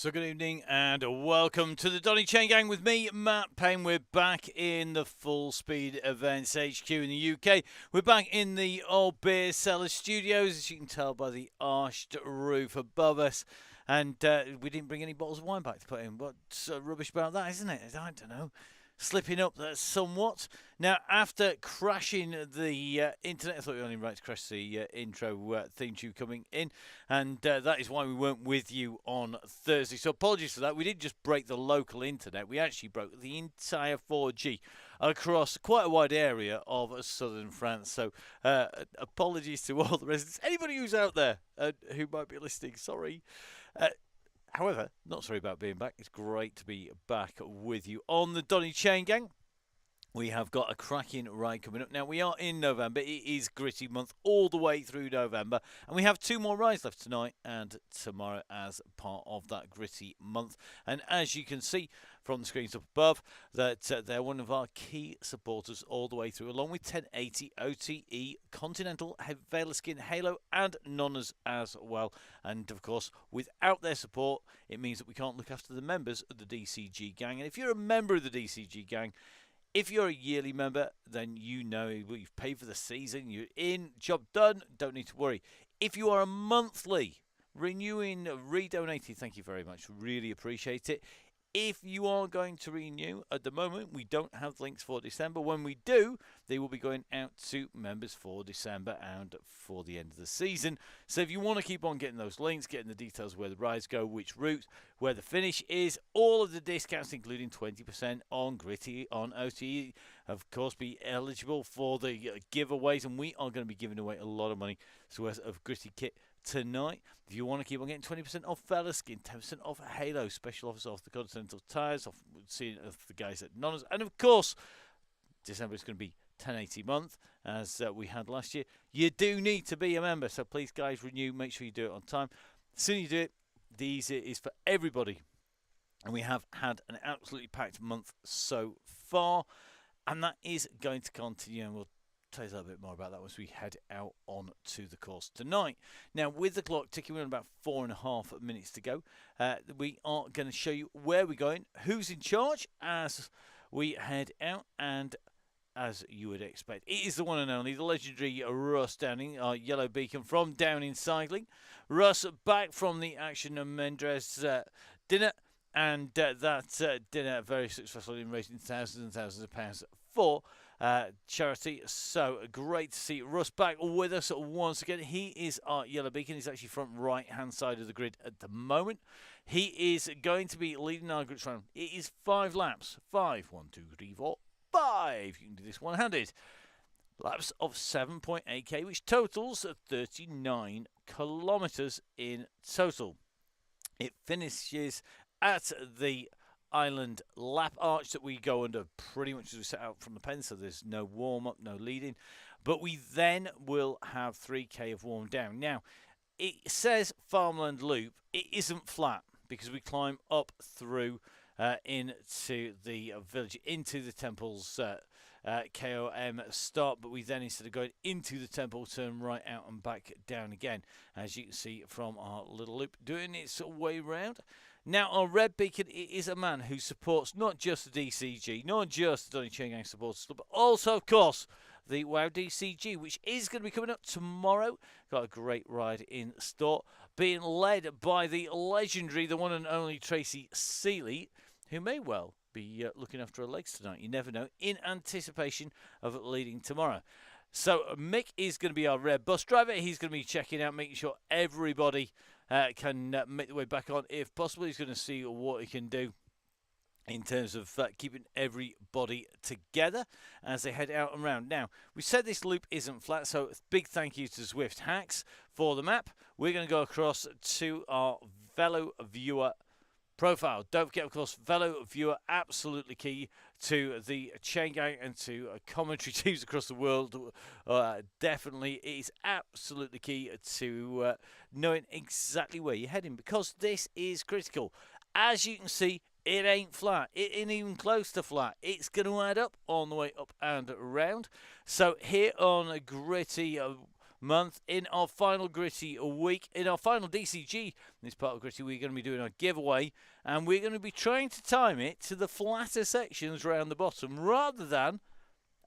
So good evening and welcome to the Donny Chaingang with me, Matt Payne. We're back in the Full Speed Events HQ in the UK. We're back in the old beer cellar studios, as you can tell by the arched roof above us. And we didn't bring any bottles of wine back to put in. What's rubbish about that, isn't it? I don't know. Slipping up somewhat. Now, after crashing the internet, I thought we were only right to crash the intro theme tune coming in, and that is why we weren't with you on Thursday. So apologies for that. We didn't just break the local internet, we actually broke the entire 4G across quite a wide area of southern France. So apologies to all the residents. Anybody who's out there who might be listening, sorry. However, not sorry about being back. It's great to be back with you on the Donny Chaingang. We have got a cracking ride coming up. Now, we are in November. It is gritty month all the way through November. And we have two more rides left tonight and tomorrow as part of that gritty month. And as you can see from the screens up above, that they're one of our key supporters all the way through, along with 1080, OTE, Continental, Velaskin, Halo, and Nonners as well. And, of course, without their support, it means that we can't look after the members of the DCG gang. And if you're a member of the DCG gang, if you're a yearly member, then you know you've paid for the season, you're in, job done, don't need to worry. If you are a monthly, renewing, redonating, thank you very much, really appreciate it. If you are going to renew, at the moment, we don't have links for December. When we do, they will be going out to members for December and for the end of the season. So if you want to keep on getting those links, getting the details where the rides go, which route, where the finish is, all of the discounts, including 20% on Gritty, on OTE, of course, be eligible for the giveaways. And we are going to be giving away a lot of money of Gritty kit tonight. If you want to keep on getting 20% off Velaskin, 10% off Halo, special offers off the Continental tyres, off seeing the guys at Nonners, and of course, December is going to be 1080 month as we had last year. You do need to be a member, so please, guys, renew. Make sure you do it on time. The sooner you do it, the easier it is for everybody. And we have had an absolutely packed month so far, and that is going to continue. And we'll tell you a little bit more about that once we head out on to the course tonight. Now, with the clock ticking, we're in about 4.5 minutes to go. We are going to show you where we're going, who's in charge as we head out, and as you would expect, it is the one and only, the legendary Russ Downing, our yellow beacon from Downing Cycling. Russ back from the Action and Mendres dinner, and that dinner very successful in raising thousands and thousands of pounds for charity. So great to see Russ back with us once again. He is our yellow beacon. He's actually front right hand side of the grid at the moment. He is going to be leading our group round. It is 5 laps. 5, 1, 2, 3, 4, 5. You can do this one-handed. Laps of 7.8k, which totals 39 kilometres in total. It finishes at the island lap arch that we go under pretty much as we set out from the pen, so there's no warm-up, no lead-in. But we then will have 3k of warm-down. Now, it says Farmland Loop. It isn't flat because we climb up through into the village, into the temple's KOM start, but we then, instead of going into the temple, turn right out and back down again, as you can see from our little loop doing its way round. Now, our red beacon is a man who supports not just the DCG, not just the Donny Chaingang Supporters Club, but also, of course, the WOW DCG, which is going to be coming up tomorrow. Got a great ride in store, being led by the legendary, the one and only Tracy Seeley, who may well be looking after her legs tonight. You never know, in anticipation of leading tomorrow. So Mick is going to be our red bus driver. He's going to be checking out, making sure everybody can make their way back on if possible. He's going to see what he can do in terms of keeping everybody together as they head out and round. Now, we said this loop isn't flat, so big thank you to Zwift Hacks for the map. We're going to go across to our Velo Viewer profile. Don't forget, of course, Velo Viewer, absolutely key to the Chaingang and to commentary teams across the world. Definitely, it is absolutely key to knowing exactly where you're heading, because this is critical. As you can see, it ain't flat. It ain't even close to flat. It's going to add up on the way up and around. So here on a gritty month, in our final Gritty week, in our final DCG, this part of Gritty, we're going to be doing our giveaway, and we're going to be trying to time it to the flatter sections around the bottom rather than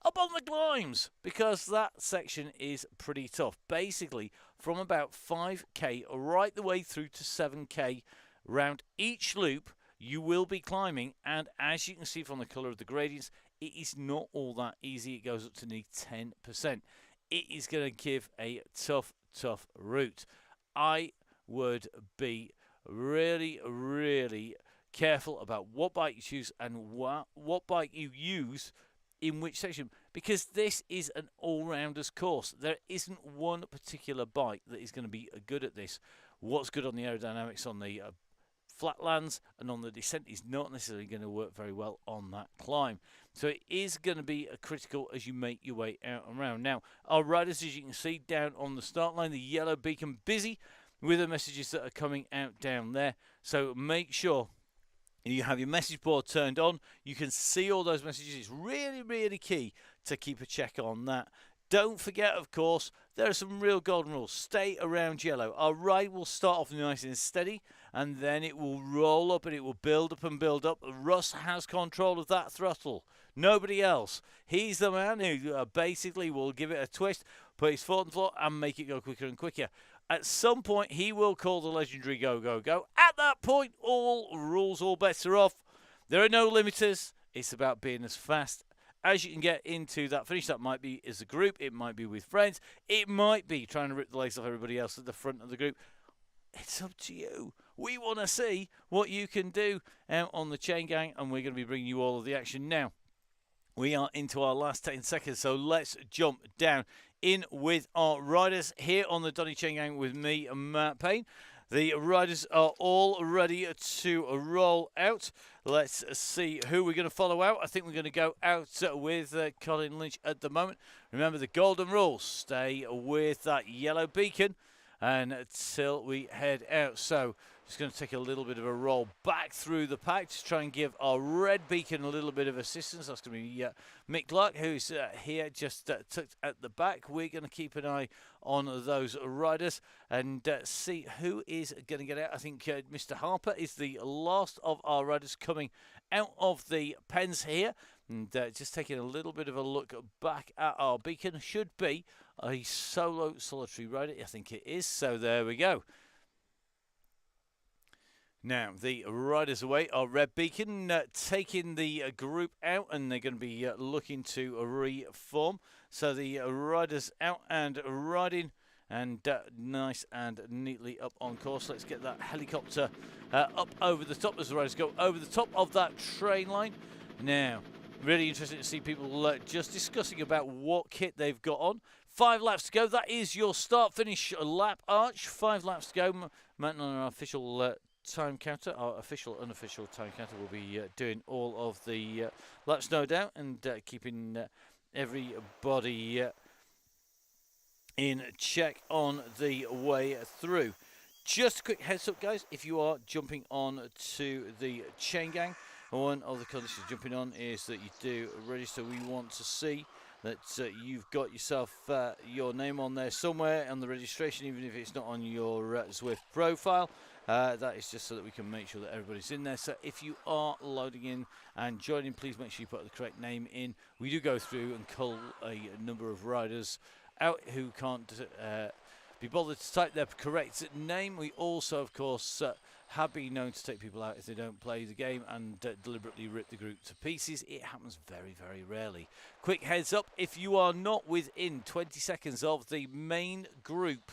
up on the climbs, because that section is pretty tough. Basically, from about 5k right the way through to 7k round each loop, you will be climbing, and as you can see from the colour of the gradients, it is not all that easy. It goes up to nearly 10%. It is going to give a tough route. I would be really careful about what bike you choose and what bike you use in which section, because this is an all-rounders course. There isn't one particular bike that is going to be good at this. What's good on the aerodynamics on the flatlands and on the descent is not necessarily going to work very well on that climb. So it is going to be critical as you make your way out and around. Now, our riders, as you can see down on the start line, the yellow beacon busy with the messages that are coming out down there. So make sure you have your message board turned on. You can see all those messages. It's really key to keep a check on that. Don't forget, of course, there are some real golden rules. Stay around yellow. Our ride will start off nice and steady, and then it will roll up and it will build up and build up. Russ has control of that throttle. Nobody else. He's the man who basically will give it a twist, put his foot on the floor, and make it go quicker and quicker. At some point, he will call the legendary go, go, go. At that point, all rules, all bets are off. There are no limiters. It's about being as fast as you can get into that finish. That might be as a group. It might be with friends. It might be trying to rip the legs off everybody else at the front of the group. It's up to you. We want to see what you can do out on the Chaingang, and we're going to be bringing you all of the action now. We are into our last 10 seconds, so let's jump down in with our riders here on the Donny Chaingang with me, Matt Payne. The riders are all ready to roll out. Let's see who we're going to follow out. I think we're going to go out with Colin Lynch at the moment. Remember the golden rules. Stay with that yellow beacon until we head out. So just going to take a little bit of a roll back through the pack to try and give our red beacon a little bit of assistance. That's going to be Mick Clark, who's here just tucked at the back. We're going to keep an eye on those riders and see who is going to get out. I think Mr. Harper is the last of our riders coming out of the pens here. And just taking a little bit of a look back at our beacon. Should be a solitary rider. I think it is. So there we go. Now, the riders away are red beacon, taking the group out, and they're going to be looking to reform. So the riders out and riding, and nice and neatly up on course. Let's get that helicopter up over the top as the riders go over the top of that train line. Now, really interesting to see people just discussing about what kit they've got on. 5 laps to go. That is your start-finish lap arch. 5 laps to go. Matt, on our official time counter, our official, unofficial time counter, will be doing all of the laps, no doubt, and keeping everybody in check on the way through. Just a quick heads up, guys, if you are jumping on to the Chaingang, one of the conditions jumping on is that you do register. We want to see that you've got yourself your name on there somewhere on the registration, even if it's not on your Zwift profile. That is just so that we can make sure that everybody's in there. So if you are loading in and joining, please make sure you put the correct name in. We do go through and cull a number of riders out who can't be bothered to type their correct name. We also, of course, have been known to take people out if they don't play the game and deliberately rip the group to pieces. It happens very rarely. Quick heads up, if you are not within 20 seconds of the main group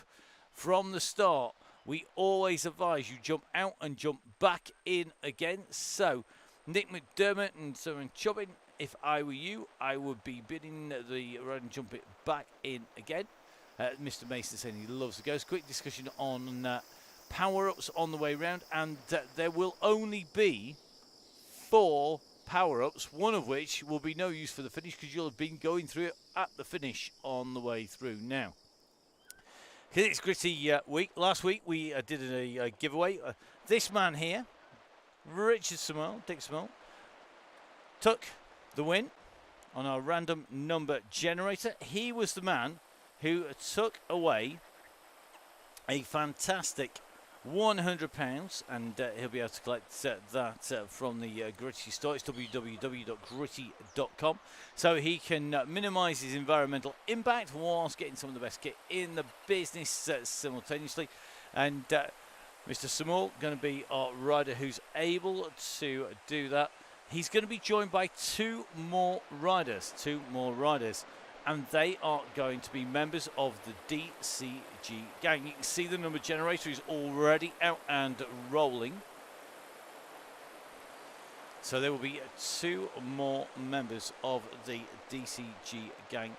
from the start, we always advise you jump out and jump back in again. So, Nick McDermott and Simon Chubbin, if I were you, I would be bidding the ride and jump it back in again. Mr. Mason saying he loves the ghost. Quick discussion on power-ups on the way round, and there will only be 4 power-ups, one of which will be no use for the finish because you'll have been going through it at the finish on the way through now. It's Gritty week. Last week we did a giveaway. This man here, Richard Samuel, Dick Samuel, took the win on our random number generator. He was the man who took away a fantastic £100, and he'll be able to collect that from the Gritty store. It's www.gritty.com, so he can minimise his environmental impact whilst getting some of the best kit in the business simultaneously. And Mr. Samuel going to be our rider who's able to do that. He's going to be joined by two more riders, and they are going to be members of the DCG gang. You can see the number generator is already out and rolling. So there will be two more members of the DCG gang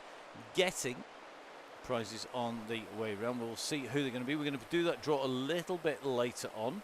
getting prizes on the way around. We'll see who they're going to be. We're going to do that draw a little bit later on.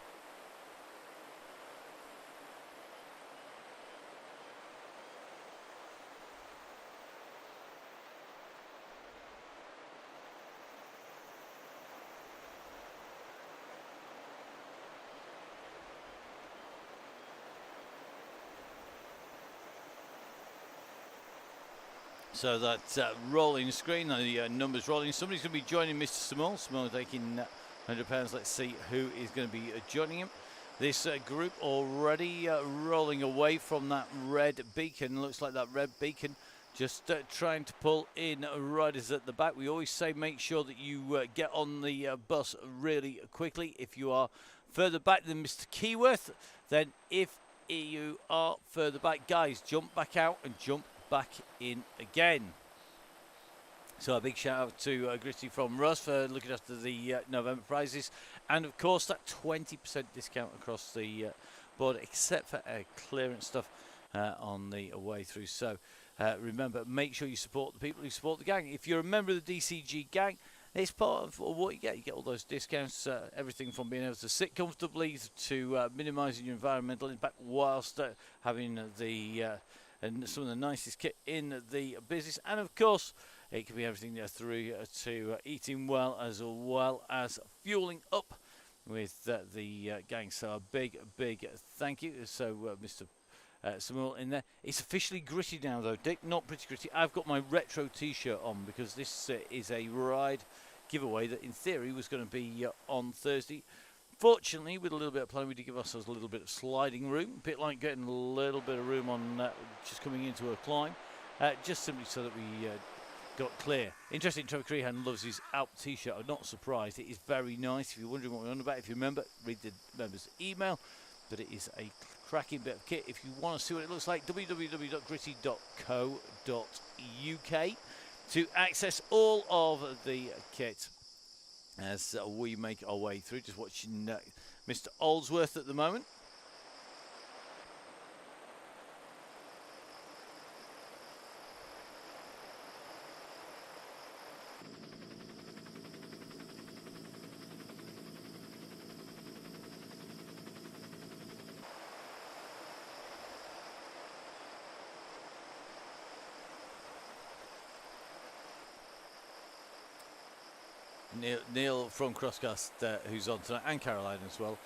So that's rolling screen, the numbers rolling. Somebody's going to be joining Mr. Samuel. Samuel taking £100. Let's see who is going to be joining him. This group already rolling away from that red beacon. Looks like that red beacon just trying to pull in riders at the back. We always say make sure that you get on the bus really quickly. If you are further back than Mr. Keyworth, then if you are further back, guys, jump back out and jump back in again. So a big shout out to Gritty from Russ for looking after the November prizes, and of course that 20% discount across the board, except for clearance stuff on the way through. So remember, make sure you support the people who support the gang. If you're a member of the DCG gang, it's part of what you get. You get all those discounts, everything from being able to sit comfortably to minimising your environmental impact whilst having the and some of the nicest kit in the business. And of course, it can be everything there through to eating well as fueling up with the gang. So a big thank you. So Mr. Samuel in there. It's officially Gritty now though, Dick, not Pretty Gritty. I've got my retro t-shirt on because this is a ride giveaway that in theory was going to be on Thursday. Fortunately, with a little bit of planning, we did give ourselves a little bit of sliding room, a bit like getting a little bit of room on just coming into a climb, just simply so that we got clear. Interesting, Trevor Crehan loves his Alp t-shirt. I'm not surprised. It is very nice. If you're wondering what we're on about, if you remember, read the members' email. But it is a cracking bit of kit. If you want to see what it looks like, www.gritty.co.uk to access all of the kit as we make our way through. Just watching Mr. Oldsworth at the moment. Neil from Crosscast, who's on tonight, and Caroline as well.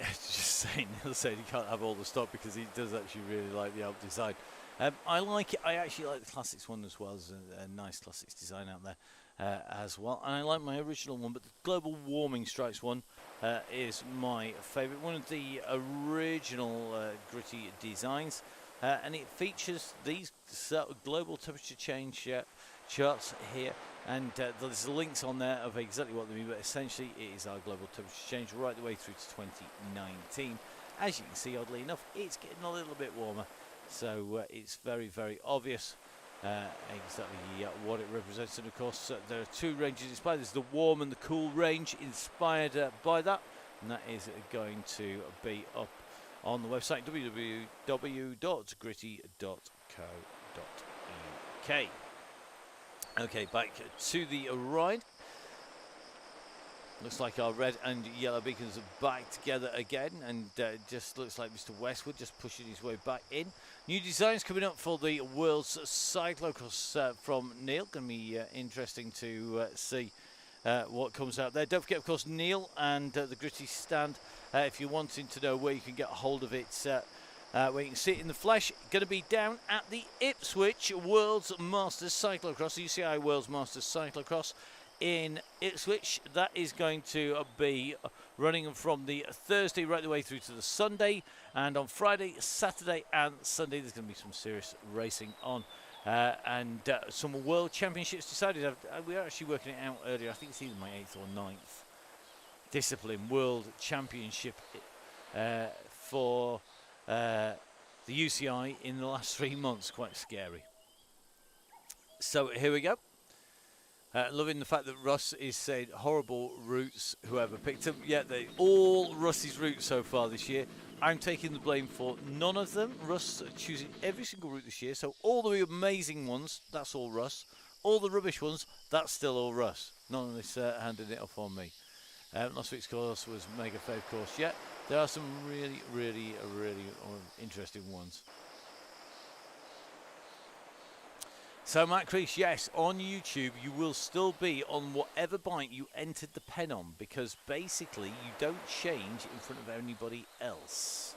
Just saying, Neil said he can't have all the stock because he does actually really like the Alp design. I like it. I actually like the Classics one as well. There's a nice Classics design out there as well. And I like my original one, but the Global Warming Strikes one is my favourite. One of the original Gritty designs. And it features these global temperature change charts here. And there's links on there of exactly what they mean, but essentially it is our global temperature change right the way through to 2019. As you can see, oddly enough, it's getting a little bit warmer, so it's very obvious exactly what it represents. And of course, there are two ranges inspired. There's the warm and the cool range inspired by that, and that is going to be up on the website www.gritty.co.uk. Okay, back to the ride. Looks like our red and yellow beacons are back together again, and just looks like Mr. Westwood just pushing his way back in. New designs coming up for the World's Cyclocross from Neil. Going to be interesting to see what comes out there. Don't forget, of course, Neil and the Gritty stand. If you're wanting to know where you can get a hold of it, where you can see it in the flesh. Going to be down at the Ipswich World's Masters Cyclocross, the UCI World's Masters Cyclocross in Ipswich. That is going to be running from the Thursday right the way through to the Sunday, and on Friday, Saturday and Sunday there's going to be some serious racing on. And some World Championships decided. We were actually working it out earlier. I think it's either my 8th or 9th discipline World Championship for the UCI in the last 3 months. Quite scary. So here we go. Loving the fact that Russ is saying horrible routes, whoever picked them. Yeah, they all Russ's routes so far this year. I'm taking the blame for none of them. Russ choosing every single route this year. So all the amazing ones, that's all Russ. All the rubbish ones, that's still all Russ. None of this handing it off on me. Last week's course was Mega Fave course. Yeah, there are some really interesting ones. So Matt Crease, yes, on YouTube you will still be on whatever bike you entered the pen on, because basically you don't change in front of anybody else.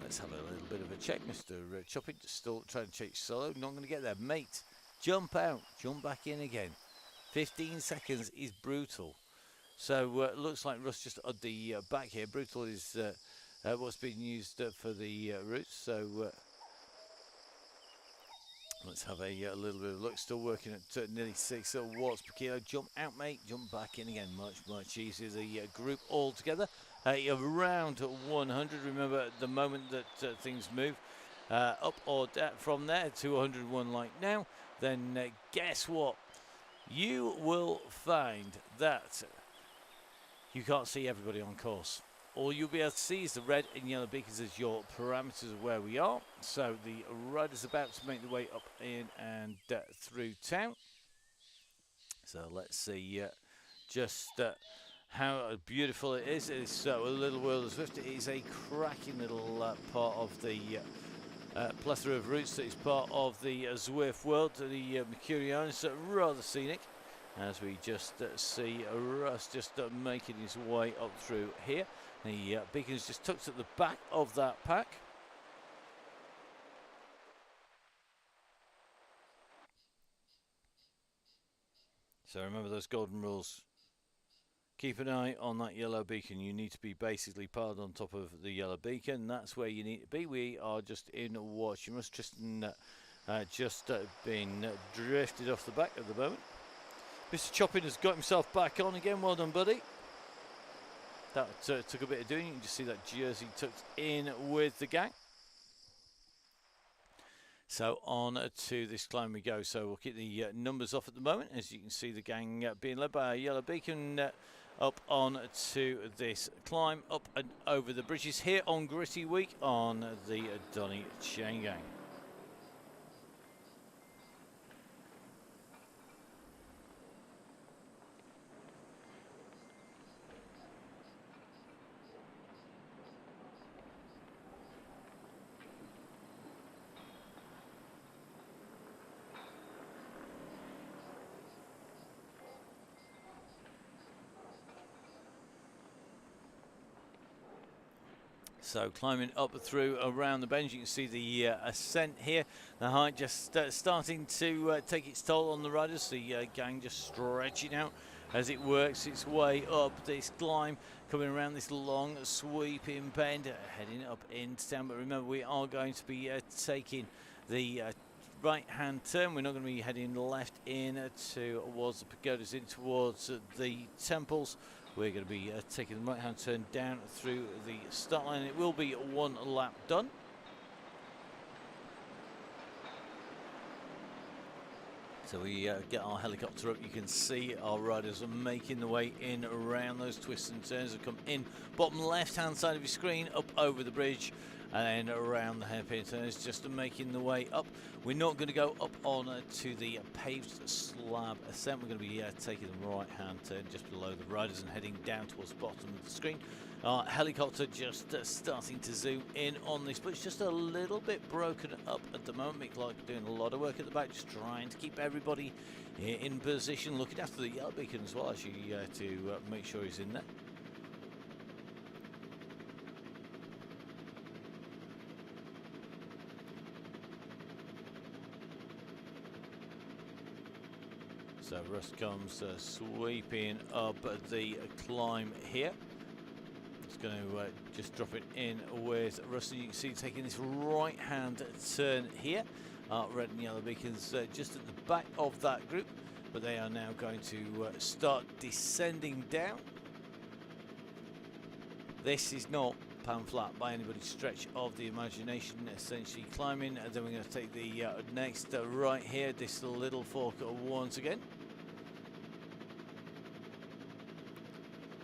Let's have a little bit of a check. Mr. Chopping still trying to chase solo, not going to get there. Mate, jump out, jump back in again. 15 seconds is brutal. So looks like Russ just at the back here. Brutal is what's being used for the routes. So let's have a little bit of look. Still working at nearly 6 watts per kilo. Jump out, mate. Jump back in again. Much easier. The group all together around 100. Remember, at the moment that things move up or down from there to 101 like now, then guess what? You will find that you can't see everybody on course. All you'll be able to see is the red and yellow beacons as your parameters of where we are. So the rider's about to make the way up in and through town. So let's see just how beautiful it is. It's a little world of Zwift. It is a cracking little part of the plethora of routes that is part of the Zwift world. The Mercurion is rather scenic, as we just see Russ just making his way up through here. The beacon is just tucked at the back of that pack. So remember those golden rules. Keep an eye on that yellow beacon. You need to be basically piled on top of the yellow beacon. That's where you need to be. We are just in watch. You must Tristan just been drifted off the back at the moment. Mr. Chopping has got himself back on again. Well done, buddy. That took a bit of doing. You can just see that jersey tucked in with the gang. So on to this climb we go. So we'll keep the numbers off at the moment. As you can see, the gang being led by a yellow beacon up on to this climb, up and over the bridges here on Gritty Week on the Donny Chaingang. So climbing up through around the bend, you can see the ascent here. The height just starting to take its toll on the riders. The gang just stretching out as it works its way up this climb, coming around this long sweeping bend, heading up into town. But remember, we are going to be taking the right-hand turn. We're not going to be heading left in towards the pagodas, in towards the temples. We're going to be taking the right-hand turn down through the start line. It will be one lap done. So we get our helicopter up. You can see our riders are making the way in around those twists and turns. They come in bottom left-hand side of your screen, up over the bridge, and then around the hairpin turns, just making the way up. We're not going to go up on to the paved slab ascent. We're going to be taking the right-hand turn just below the riders and heading down towards the bottom of the screen. Our helicopter just starting to zoom in on this, but it's just a little bit broken up at the moment. Mick Clark doing a lot of work at the back, just trying to keep everybody in position, looking after the yellow beacon as well, actually, to make sure he's in there. So Russ comes sweeping up the climb here. It's going to just drop it in with Russ. You can see taking this right-hand turn here. Red and yellow beacons just at the back of that group, but they are now going to start descending down. This is not pan flat by anybody's stretch of the imagination. Essentially climbing, and then we're going to take the next right here, this little fork once again.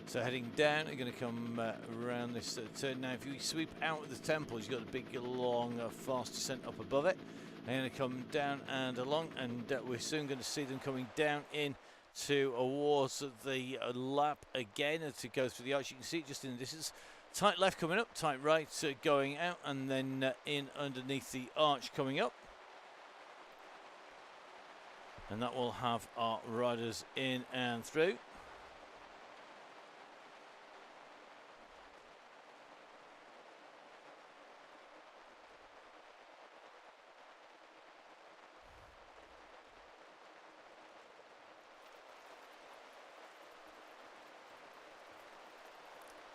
So heading down, we're going to come around this turn. Now if you sweep out of the temple, you've got a big long fast descent up above it. They're going to come down and along, and we're soon going to see them coming down in towards the lap again as it goes through the arch. You can see it just in the distance. Tight left coming up, tight right going out, and then in underneath the arch coming up. And that will have our riders in and through.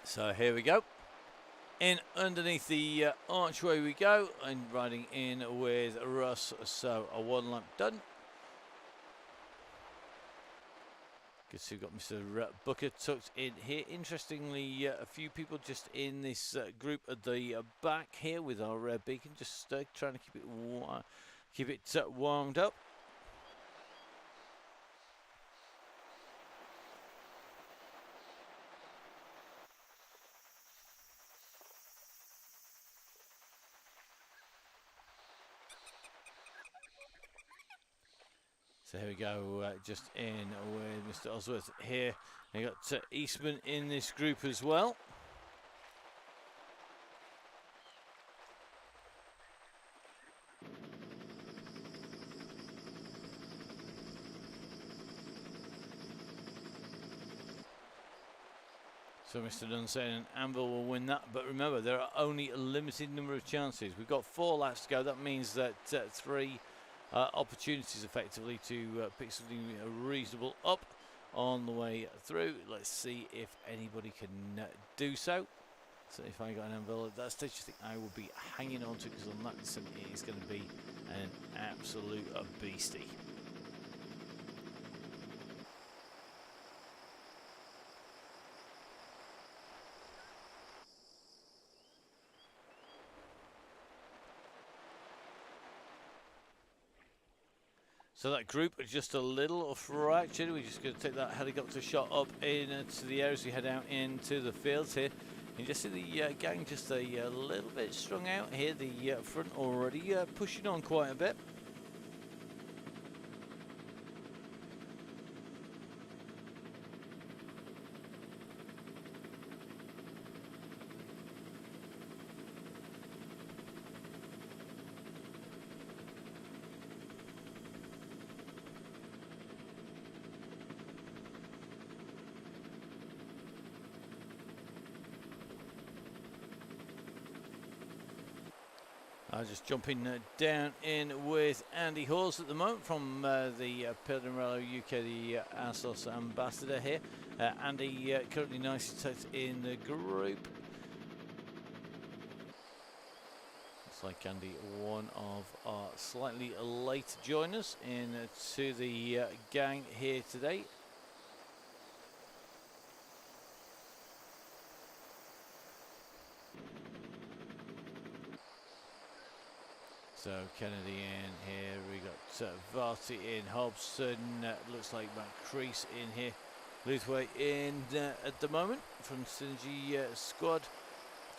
So here we go. In underneath the archway we go, and riding in with Russ. So a one lap done. Good to see we've got Mr. Booker tucked in here. Interestingly, a few people just in this group at the back here with our red beacon, just trying to keep it warmed up. So here we go, just in with Mr. Osworth here. We got Eastman in this group as well. So Mr. Dunn saying Anvil will win that, but remember there are only a limited number of chances. We've got 4 laps to go. That means that 3 opportunities effectively to pick something reasonable up on the way through. Let's see if anybody can do so. So if I got an Anvil at that stage, I think I will be hanging on to, because on that descent it is going to be an absolute beastie. So that group are just a little fractured. We're just going to take that helicopter shot up into the air as we head out into the fields here. You just see the gang just a little bit strung out here. The front already pushing on quite a bit. Just jumping down in with Andy Hawes at the moment from the Pilgrimrello UK, the ASOS ambassador here. Andy currently nicely tucked in the group. Looks like Andy, one of our slightly late joiners into the gang here today. So Kennedy in here, we got Varty in, Hobson, looks like Matt Crease in here, Luthway in at the moment from Synergy squad.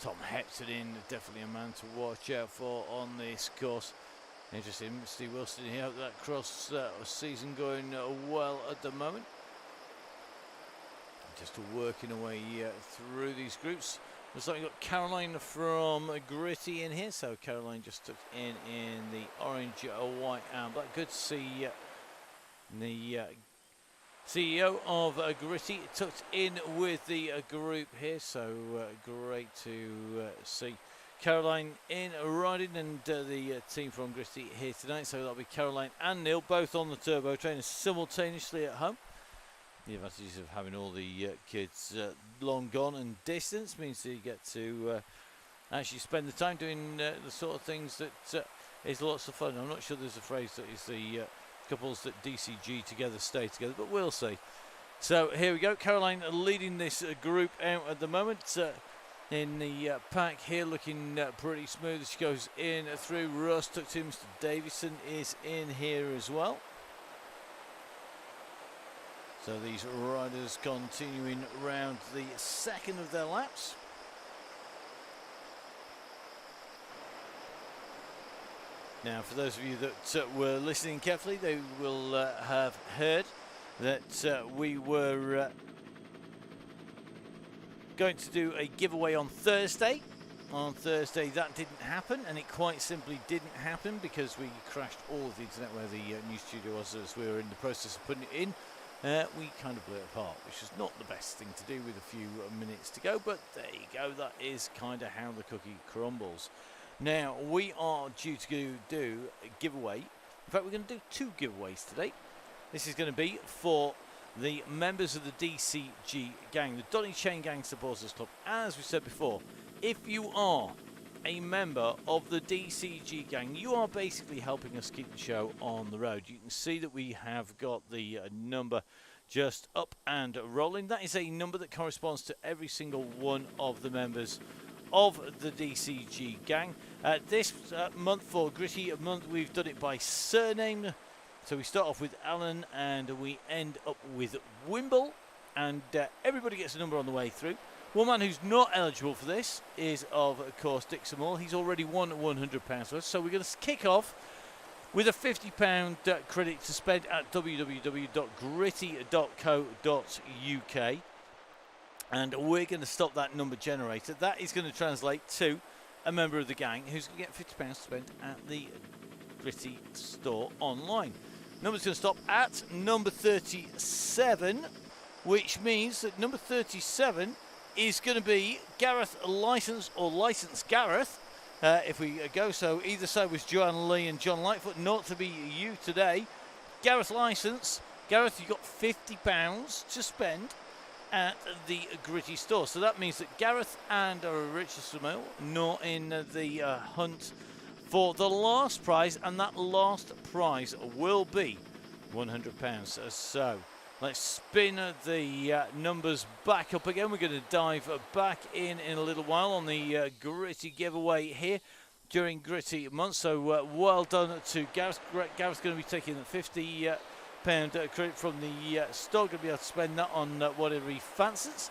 Tom Hepton in, definitely a man to watch out for on this course. Interesting, Steve Wilson here, that cross season going well at the moment. Just working away through these groups. Looks like we've got Caroline from Gritty in here. So Caroline just took in the orange, white and black. Good to see the CEO of Gritty tucked in with the group here. So great to see. Caroline in riding, and the team from Gritty here tonight. So that'll be Caroline and Neil, both on the turbo train simultaneously at home. The advantages of having all the kids long gone and distance means that you get to actually spend the time doing the sort of things that is lots of fun. I'm not sure there's a phrase that is the couples that DCG together stay together, but we'll see. So here we go. Caroline leading this group out at the moment. In the pack here, looking pretty smooth as she goes in through. Russ took to Mr. Davison is in here as well. So these riders continuing round the second of their laps. Now, for those of you that were listening carefully, they will have heard that we were going to do a giveaway on Thursday. On Thursday that didn't happen, and it quite simply didn't happen because we crashed all of the internet where the new studio was as we were in the process of putting it in. We kind of blew it apart, which is not the best thing to do with a few minutes to go, but there you go. That is kind of how the cookie crumbles. Now, we are due to do a giveaway. In fact, we're going to do two giveaways today. This is going to be for the members of the DCG gang, the Donny Chaingang Supporters Club. As we said before, if you are a member of the DCG gang, you are basically helping us keep the show on the road. You can see that we have got the number just up and rolling. That is a number that corresponds to every single one of the members of the DCG gang. This month, for Gritty month, we've done it by surname. So we start off with Alan and we end up with Wimble, and everybody gets a number on the way through. One man who's not eligible for this is, of course, Dick Samall. He's already won £100 worth, so we're going to kick off with a £50 credit to spend at www.gritty.co.uk, and we're going to stop that number generator. That is going to translate to a member of the gang who's going to get £50 to spend at the Gritty store online. Number's going to stop at number 37, which means that number 37 is going to be Gareth Licence, or Licence Gareth, if we go. So either side was Joanne Lee and John Lightfoot, not to be you today. Gareth Licence. Gareth, you've got £50 to spend at the Gritty store. So that means that Gareth and Richard Samuel not in the hunt for the last prize, and that last prize will be £100. So let's spin the numbers back up again. We're going to dive back in a little while on the Gritty giveaway here during Gritty month. So well done to Gareth. Gareth's going to be taking the £50 credit from the store. Going to be able to spend that on whatever he fancies.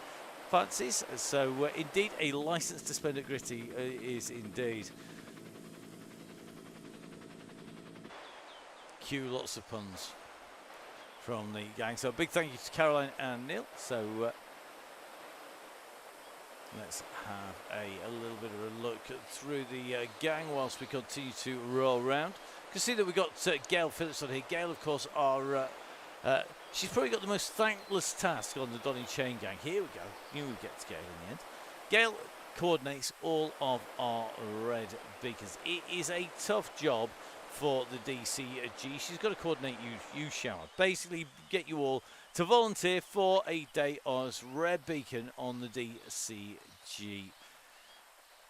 So indeed, a license to spend at Gritty is indeed. Cue lots of puns from the gang. So a big thank you to Caroline and Neil. So let's have a little bit of a look through the gang whilst we continue to roll around. You can see that we've got Gail Phillips on here. Gail, of course, she's probably got the most thankless task on the Donny Chain gang. Here we go. Knew we'd get to Gail in the end. Gail coordinates all of our red beacons. It is a tough job for the DCG. She's got to coordinate you shower. Basically get you all to volunteer for a day as red beacon on the DCG.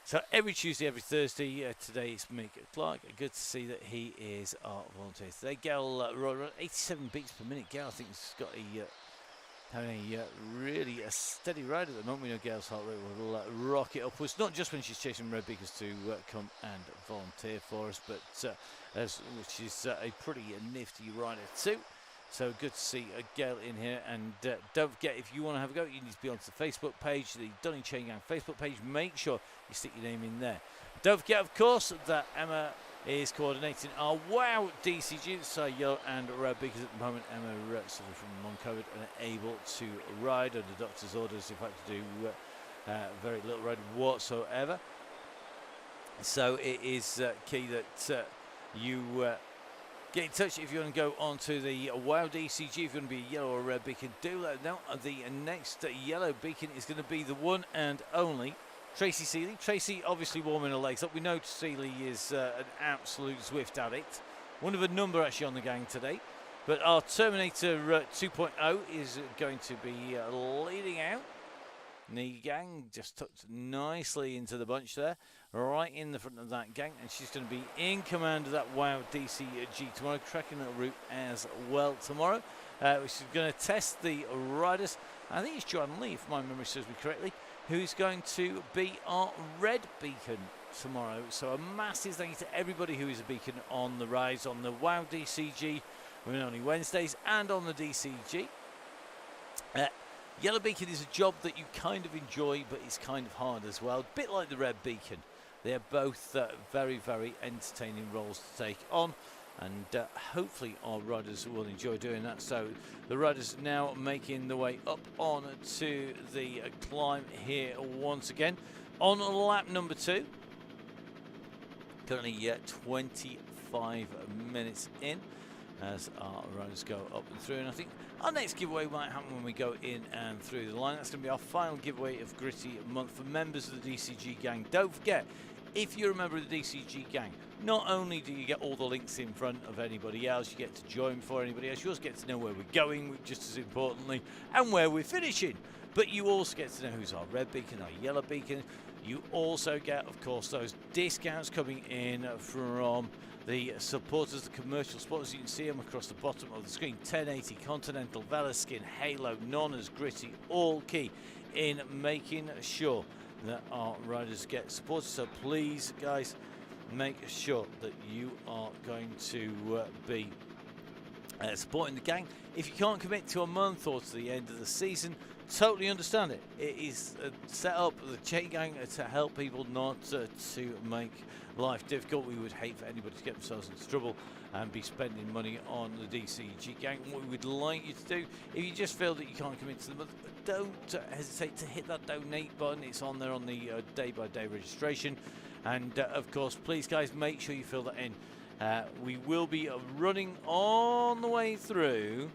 So every Tuesday, every Thursday. Today it's Mick Clark. Good to see that he is our volunteer today. Gail, 87 beats per minute. Gail, I think, has got having a really steady ride at the moment. We know Gail's heart rate will rocket upwards, not just when she's chasing red beacons to come and volunteer for us, but which is a pretty nifty rider too. So good to see Gail in here. And don't forget, if you want to have a go, you need to be onto the Facebook page, the Donny Chaingang Facebook page. Make sure you stick your name in there. Don't forget, of course, that Emma is coordinating our WOW DCG. So yellow and red beacons at the moment. Emma suffering from long COVID and able to ride under doctor's orders. In fact, to do very little riding whatsoever. So it is key that you get in touch if you want to go onto the WOW DCG. If you want to be a yellow or red beacon, do let us know. The next yellow beacon is going to be the one and only Tracy Seeley. Tracy obviously warming her legs up. We know Seeley is an absolute Zwift addict. One of a number actually on the gang today. But our Terminator 2.0 is going to be leading out. The gang just tucked nicely into the bunch there, right in the front of that gang, and she's going to be in command of that WOW DCG tomorrow, cracking a route as well tomorrow, which is going to test the riders. I think it's John Lee, if my memory serves me correctly, who's going to be our red beacon tomorrow. So a massive thank you to everybody who is a beacon on the rise on the WOW DCG, only Wednesdays, and on the DCG. Yellow Beacon is a job that you kind of enjoy, but it's kind of hard as well. A bit like the Red Beacon. They're both very, very entertaining roles to take on. And hopefully our riders will enjoy doing that. So the riders now making the way up on to the climb here once again. On lap number 2. Currently 25 minutes in, as our riders go up and through. And I think our next giveaway might happen when we go in and through the line. That's going to be our final giveaway of Gritty Month for members of the DCG gang. Don't forget, if you're a member of the DCG gang, not only do you get all the links in front of anybody else, you get to join before anybody else, you also get to know where we're going, just as importantly, and where we're finishing. But you also get to know who's our red beacon, our yellow beacon. You also get, of course, those discounts coming in from the supporters, the commercial spotters. You can see them across the bottom of the screen. 1080, Continental, Velaskin, Halo, Nonnas, Gritty, all key in making sure that our riders get supported. So please, guys, make sure that you are going to be supporting the gang. If you can't commit to a month or to the end of the season, totally understand it. It is set up, the Chaingang, to help people, not to make life difficult. We would hate for anybody to get themselves into trouble and be spending money on the DCG gang. What we would like you to do, if you just feel that you can't commit to the month, don't hesitate to hit that donate button. It's on there on the day-by-day registration. And of course, please, guys, make sure you fill that in. We will be running on the way through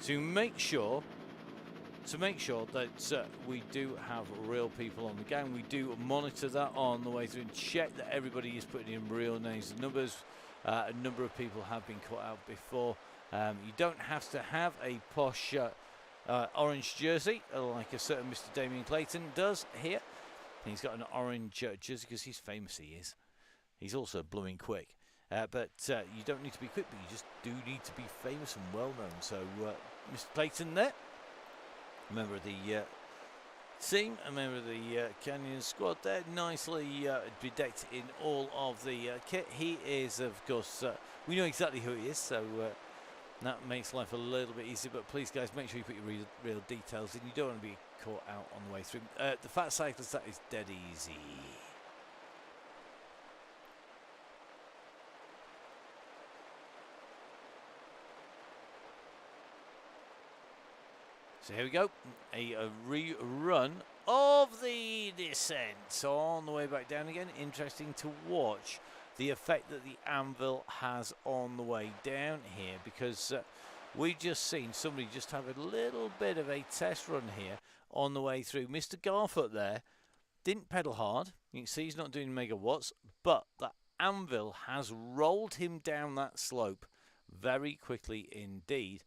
to make sure that we do have real people on the gang. We do monitor that on the way through and check that everybody is putting in real names and numbers. A number of people have been cut out before. You don't have to have a posh orange jersey like a certain Mr. Damien Clayton does here. He's got an orange jersey because he's famous, he is. He's also blooming quick. But you don't need to be quick, but you just do need to be famous and well known. So Mr. Clayton there, a member of the team, a member of the Canyon squad there, nicely bedecked in all of the kit. He is, of course, we know exactly who he is, so that makes life a little bit easier. But please, guys, make sure you put your real details in. You don't want to be caught out on the way through. The fat cyclist, that is dead easy. So here we go, a rerun of the descent on the way back down again. Interesting to watch the effect that the anvil has on the way down here, because we've just seen somebody just have a little bit of a test run here on the way through. Mr. Garfoot there didn't pedal hard. You can see he's not doing megawatts, but the anvil has rolled him down that slope very quickly indeed,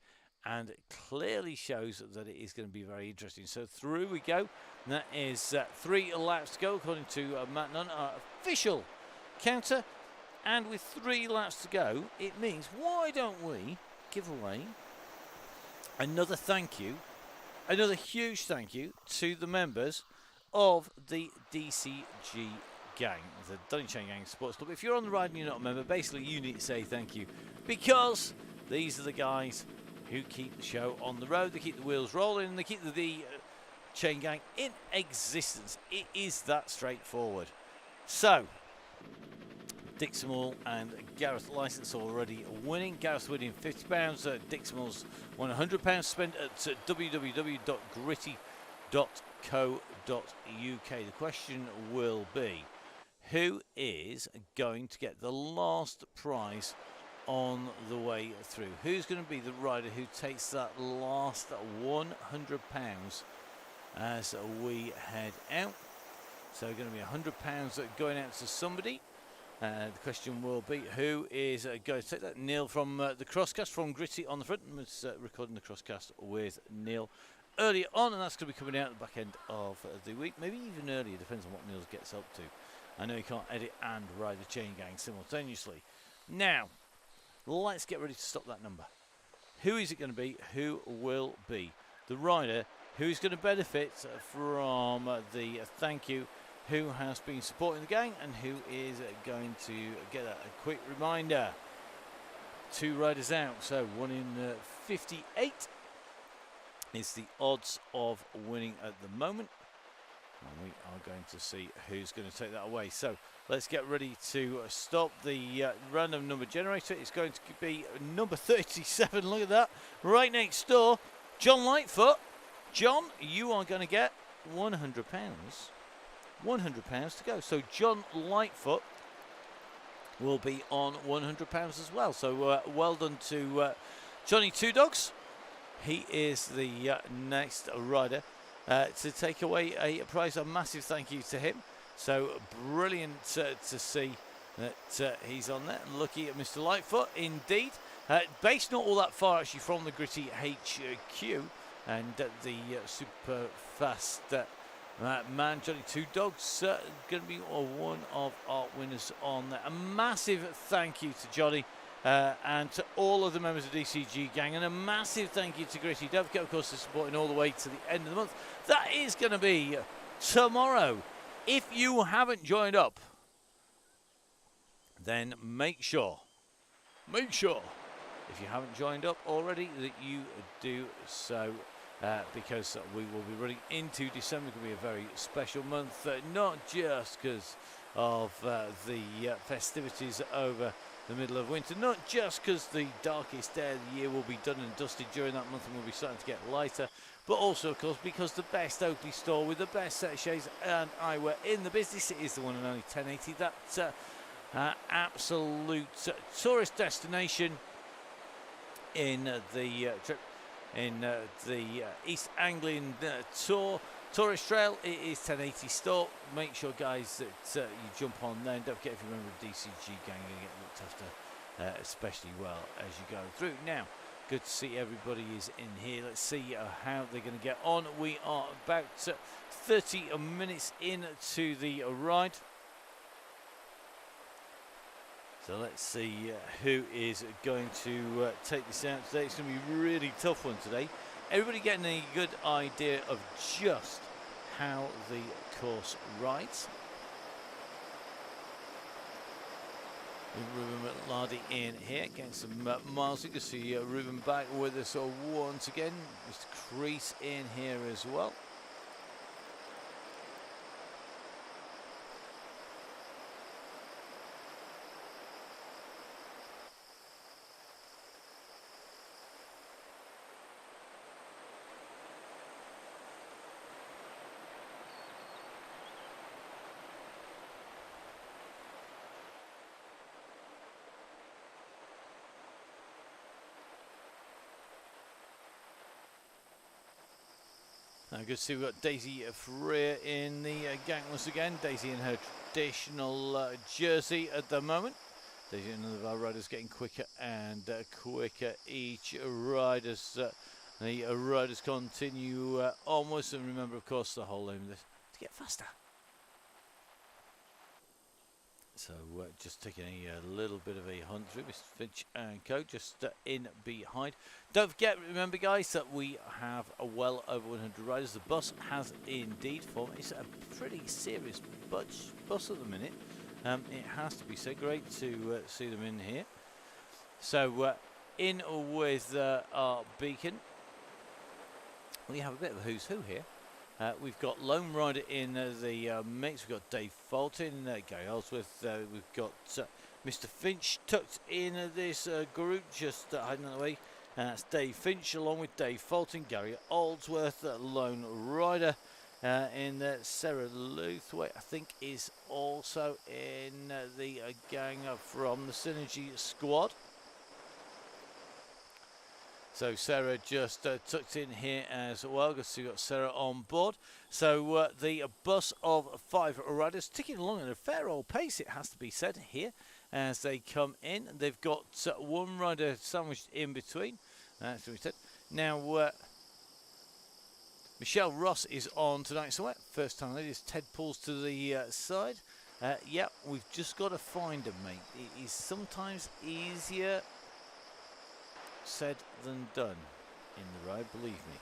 and it clearly shows that it is going to be very interesting. So through we go. And that is 3 laps to go, according to Matt Nunn, our official counter. And with 3 laps to go, it means, why don't we give away another thank you, another huge thank you to the members of the DCG gang, the Donny Chaingang Sports Club. If you're on the ride and you're not a member, basically you need to say thank you, because these are the guys who keep the show on the road. They keep the wheels rolling, and they keep the chain gang in existence. It is that straightforward. So, Dick Small and Gareth Licence already winning. Gareth winning £50. Dick Small's won £100 spent at www.gritty.co.uk. The question will be, who is going to get the last prize on the way through? Who's going to be the rider who takes that last £100 as we head out So going to be £100 going out to somebody. The question will be, who is going to take that? Neil from the Crosscast, from Gritty on the front, was recording the Crosscast with Neil earlier on, and that's going to be coming out at the back end of the week, maybe even earlier, depends on what Neil gets up to. I know he can't edit and ride the Chaingang simultaneously. Now, let's get ready to stop that number. Who is it going to be? Who will be the rider who's going to benefit from the thank you, who has been supporting the gang, and who is going to get a quick reminder? 2 riders out, so 1 in 58 is the odds of winning at the moment. And we are going to see who's going to take that away. So let's get ready to stop the random number generator. It's going to be number 37. Look at that. Right next door, John Lightfoot. John, you are going to get £100. £100 to go. So John Lightfoot will be on £100 as well. So well done to Johnny Two Dogs. He is the next rider to take away a prize. A massive thank you to him. So brilliant to see that he's on there. And lucky at Mr. Lightfoot indeed. Based not all that far actually from the Gritty HQ, and the super fast man Johnny Two Dogs going to be one of our winners on there. A massive thank you to Johnny and to all of the members of DCG Gang, and a massive thank you to Gritty. Don't forget, of course, to supporting all the way to the end of the month. That is going to be tomorrow. If you haven't joined up, then make sure, if you haven't joined up already, that you do so, because we will be running into December. It's going to be a very special month, not just because of the festivities over the middle of winter, not just because the darkest day of the year will be done and dusted during that month and will be starting to get lighter, but also, of course, because the best Oakley store with the best set of shades and eyewear in the business, it is the one and only 1080. That absolute tourist destination in the trip in the East Anglian Tourist Trail. It is 1080 store. Make sure, guys, that you jump on there. And don't forget, if you remember DCG Gang, you're going to get looked after especially well as you go through. Now, good to see everybody is in here. Let's see how they're going to get on. We are about 30 minutes into the ride. So let's see who is going to take this out today. It's going to be a really tough one today. Everybody getting a good idea of just how the course rides. Ruben McLardy in here, getting some miles. You can see Ruben back with us once again. Mr. Crease in here as well. Good to see we've got Daisy Freer in the gang once again. Daisy in her traditional jersey at the moment. Daisy and another of our riders getting quicker and quicker each ride as the riders continue onwards. And remember, of course, the whole aim of this to get faster. So just taking a little bit of a hunt through. Mr. Finch and Co. just in behind. Don't forget, remember, guys, that we have a well over 100 riders. The bus has indeed formed. It's a pretty serious bus at the minute. It has to be said. Great to see them in here. So in with our beacon. We have a bit of a who's who here. We've got Lone Rider in the mix. We've got Dave Fulton, Gary Ellsworth. We've got Mr. Finch tucked in this group, just hiding out of the way. That's Dave Finch along with Dave Fulton, Gary Oldsworth, Lone Rider. In Sarah Luthwaite, I think, is also in the gang from the Synergy squad. So Sarah just tucked in here as well, because we've got Sarah on board. So the bus of 5 riders ticking along at a fair old pace, it has to be said, here as they come in. They've got one rider sandwiched in between. That's what we said. Now, Michelle Ross is on tonight, so first time ladies. Ted pulls to the side. Yeah, we've just got to find him, mate. It is sometimes easier said than done in the ride, believe me.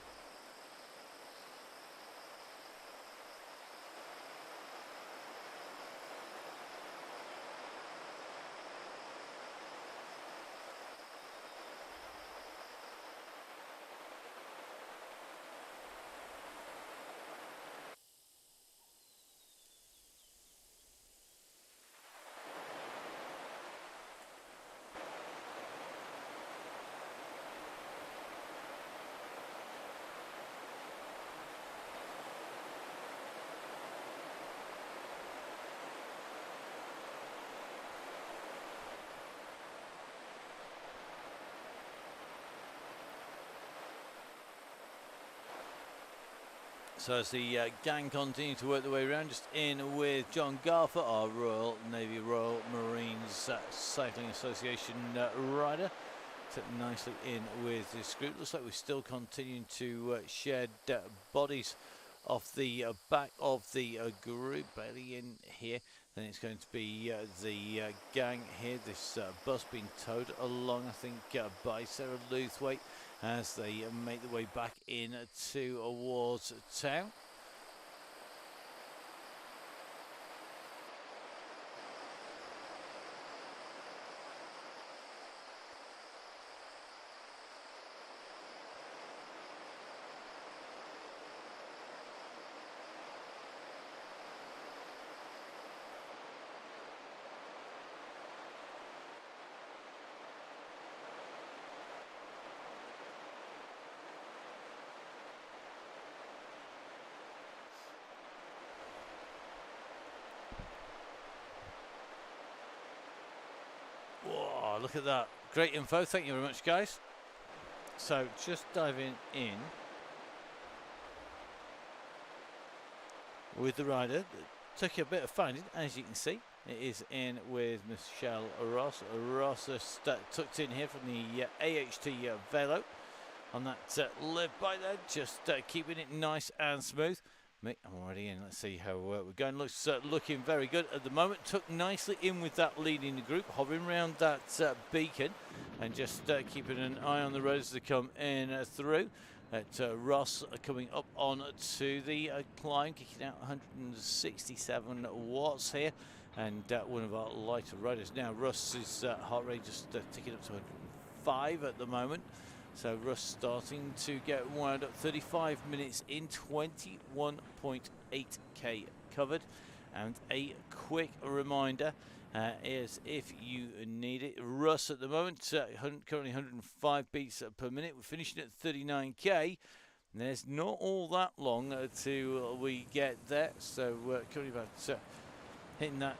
So as the gang continue to work their way around, just in with John Garfer, our Royal Navy Royal Marines Cycling Association rider. Took nicely in with this group. Looks like we're still continuing to shed bodies off the back of the group. Barely in here. Then it's going to be the gang here. This bus being towed along, I think, by Sarah Luthwaite, as they make their way back in towards town. Whoa, look at that. Great info. Thank you very much, guys. So just diving in with the rider. It took a bit of finding, as you can see. It is in with Michelle Ross. Ross is tucked in here from the AHT Velo on that live by there. Just keeping it nice and smooth. I'm already in. Let's see how we're going. Looks looking very good at the moment. Took nicely in with that lead in the group, hovering around that beacon, and just keeping an eye on the roads that come in through. Ross coming up on to the climb, kicking out 167 watts here, and one of our lighter riders. Now Russ's heart rate just ticking up to 105 at the moment. So Russ starting to get wound up. 35 minutes in, 21.8k covered. And a quick reminder is, if you need it, Russ at the moment currently 105 beats per minute. We're finishing at 39k. There's not all that long till we get there. So currently about hitting that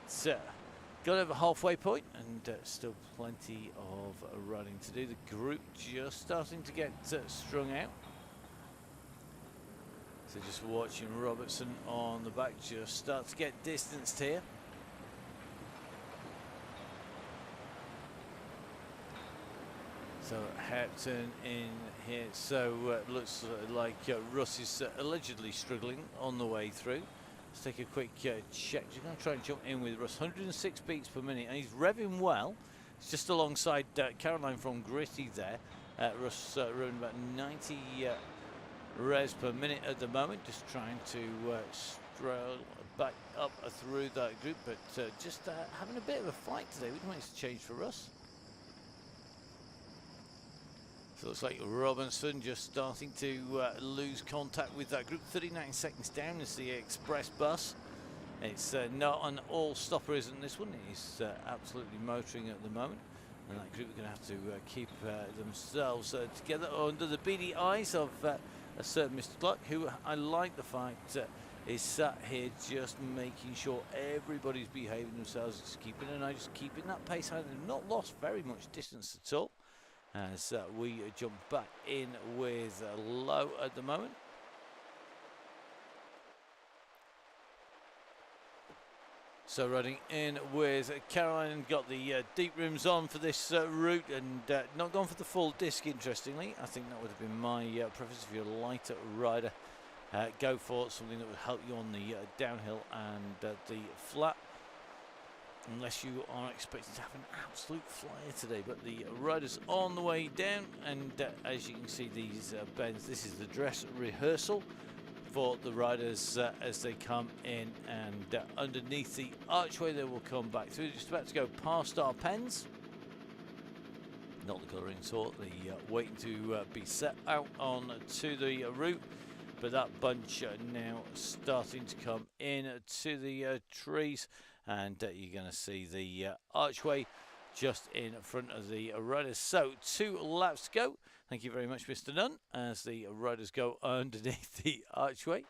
got over halfway point, and still plenty of running to do. The group just starting to get strung out. So just watching Robertson on the back just start to get distanced here. So Hampton in here. So looks like Russ is allegedly struggling on the way through. Let's take a quick check. Just going to try and jump in with Russ. 106 beats per minute, and he's revving well. It's just alongside Caroline from Gritty there. Russ revving about 90 revs per minute at the moment. Just trying to stroll back up through that group, but just having a bit of a fight today. We don't want it to change for Russ. So it looks like Robinson just starting to lose contact with that group. 39 seconds down is the express bus. It's not an all-stopper, isn't this one? It's absolutely motoring at the moment. And that group are going to have to keep themselves together under the beady eyes of a certain Mr. Clark, who I like the fact is sat here just making sure everybody's behaving themselves, just keeping an eye, just keeping that pace high. They've not lost very much distance at all. as we jump back in with Low at the moment. So riding in with Caroline, got the deep rims on for this route, and not gone for the full disc, interestingly. I think that would have been my preference if you're a lighter rider. Go for something that would help you on the downhill and the flat, unless you are expected to have an absolute flyer today. But the riders on the way down, and as you can see, these bends, this is the dress rehearsal for the riders as they come in, and underneath the archway they will come back through. Just about to go past our pens, not the colouring sort, the waiting to be set out on to the route. But that bunch now starting to come in to the trees, and you're going to see the archway just in front of the riders. So 2 laps to go. Thank you very much, Mr. Nunn, as the riders go underneath the archway.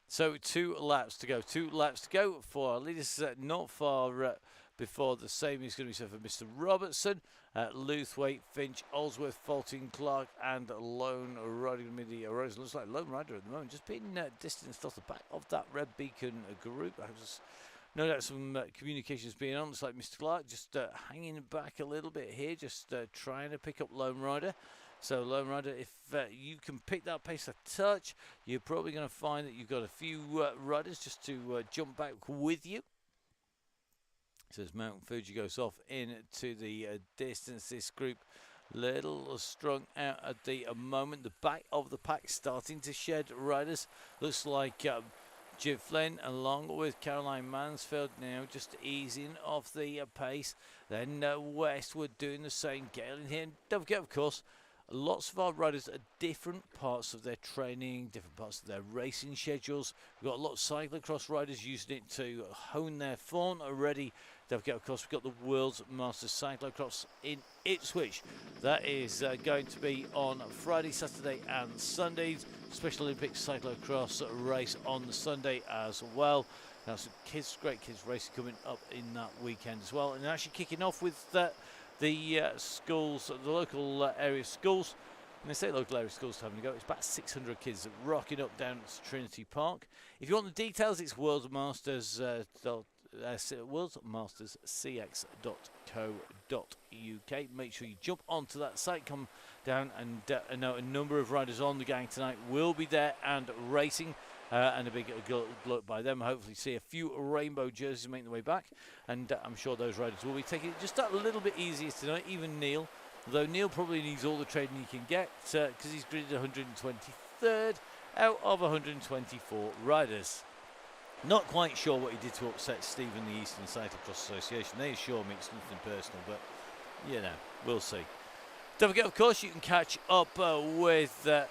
So 2 laps to go. 2 laps to go for our leaders. Not far before the same is going to be said for Mr. Robertson, Luthwaite, Finch, Olsworth, Faulting, Clark, and Lone Rider. Going to be the riders. Looks like Lone Rider at the moment, just being distanced off the back of that Red Beacon group. No doubt some communications being on. Looks like Mr. Clark just hanging back a little bit here, just trying to pick up Lone Rider. So Lone Rider, if you can pick that pace a touch, you're probably going to find that you've got a few riders just to jump back with you. So as Mount Fuji goes off into the distance, this group little strung out at the moment. The back of the pack starting to shed riders. Looks like Jim Flynn along with Caroline Mansfield now just easing off the pace. Then Westwood doing the same. Gale in here. And don't forget, of course, lots of our riders at different parts of their training, different parts of their racing schedules. We've got a lot of cyclocross riders using it to hone their form already. Don't forget, of course, we've got the World's Masters Cyclocross in Ipswich. That is going to be on Friday, Saturday and Sundays. Special Olympics cyclocross race on the Sunday as well. Now some great kids racing coming up in that weekend as well. And actually kicking off with the schools, the local area schools. And they say local area schools having a go. It's about 600 kids rocking up down to Trinity Park. If you want the details, it's worldmasterscx.co.uk. Make sure you jump onto that site, come down, and I know a number of riders on the gang tonight will be there and racing. And a big look by them. Hopefully see a few rainbow jerseys making their way back, and I'm sure those riders will be taking it just a little bit easier tonight. Even Neil, although Neil probably needs all the training he can get, because he's gridded 123rd out of 124 riders. Not quite sure what he did to upset Steve and the Eastern Cyclocross Association. They assure me it's nothing personal, but you know, we'll see. Don't forget, of course, you can catch up with the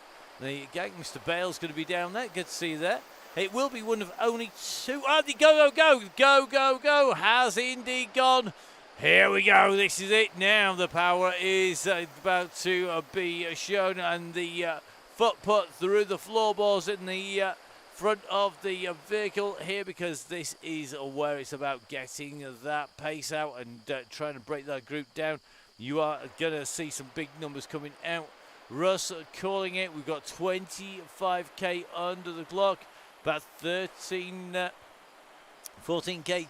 gang. Mr. Bale's going to be down there. Good to see you there. It will be one of only 2. Oh, go. Has indeed gone. Here we go. This is it now. The power is about to be shown, and the foot put through the floorboards in the front of the vehicle here, because this is where it's about getting that pace out and trying to break that group down. You are going to see some big numbers coming out. Russ calling it. We've got 25k under the clock, about 14k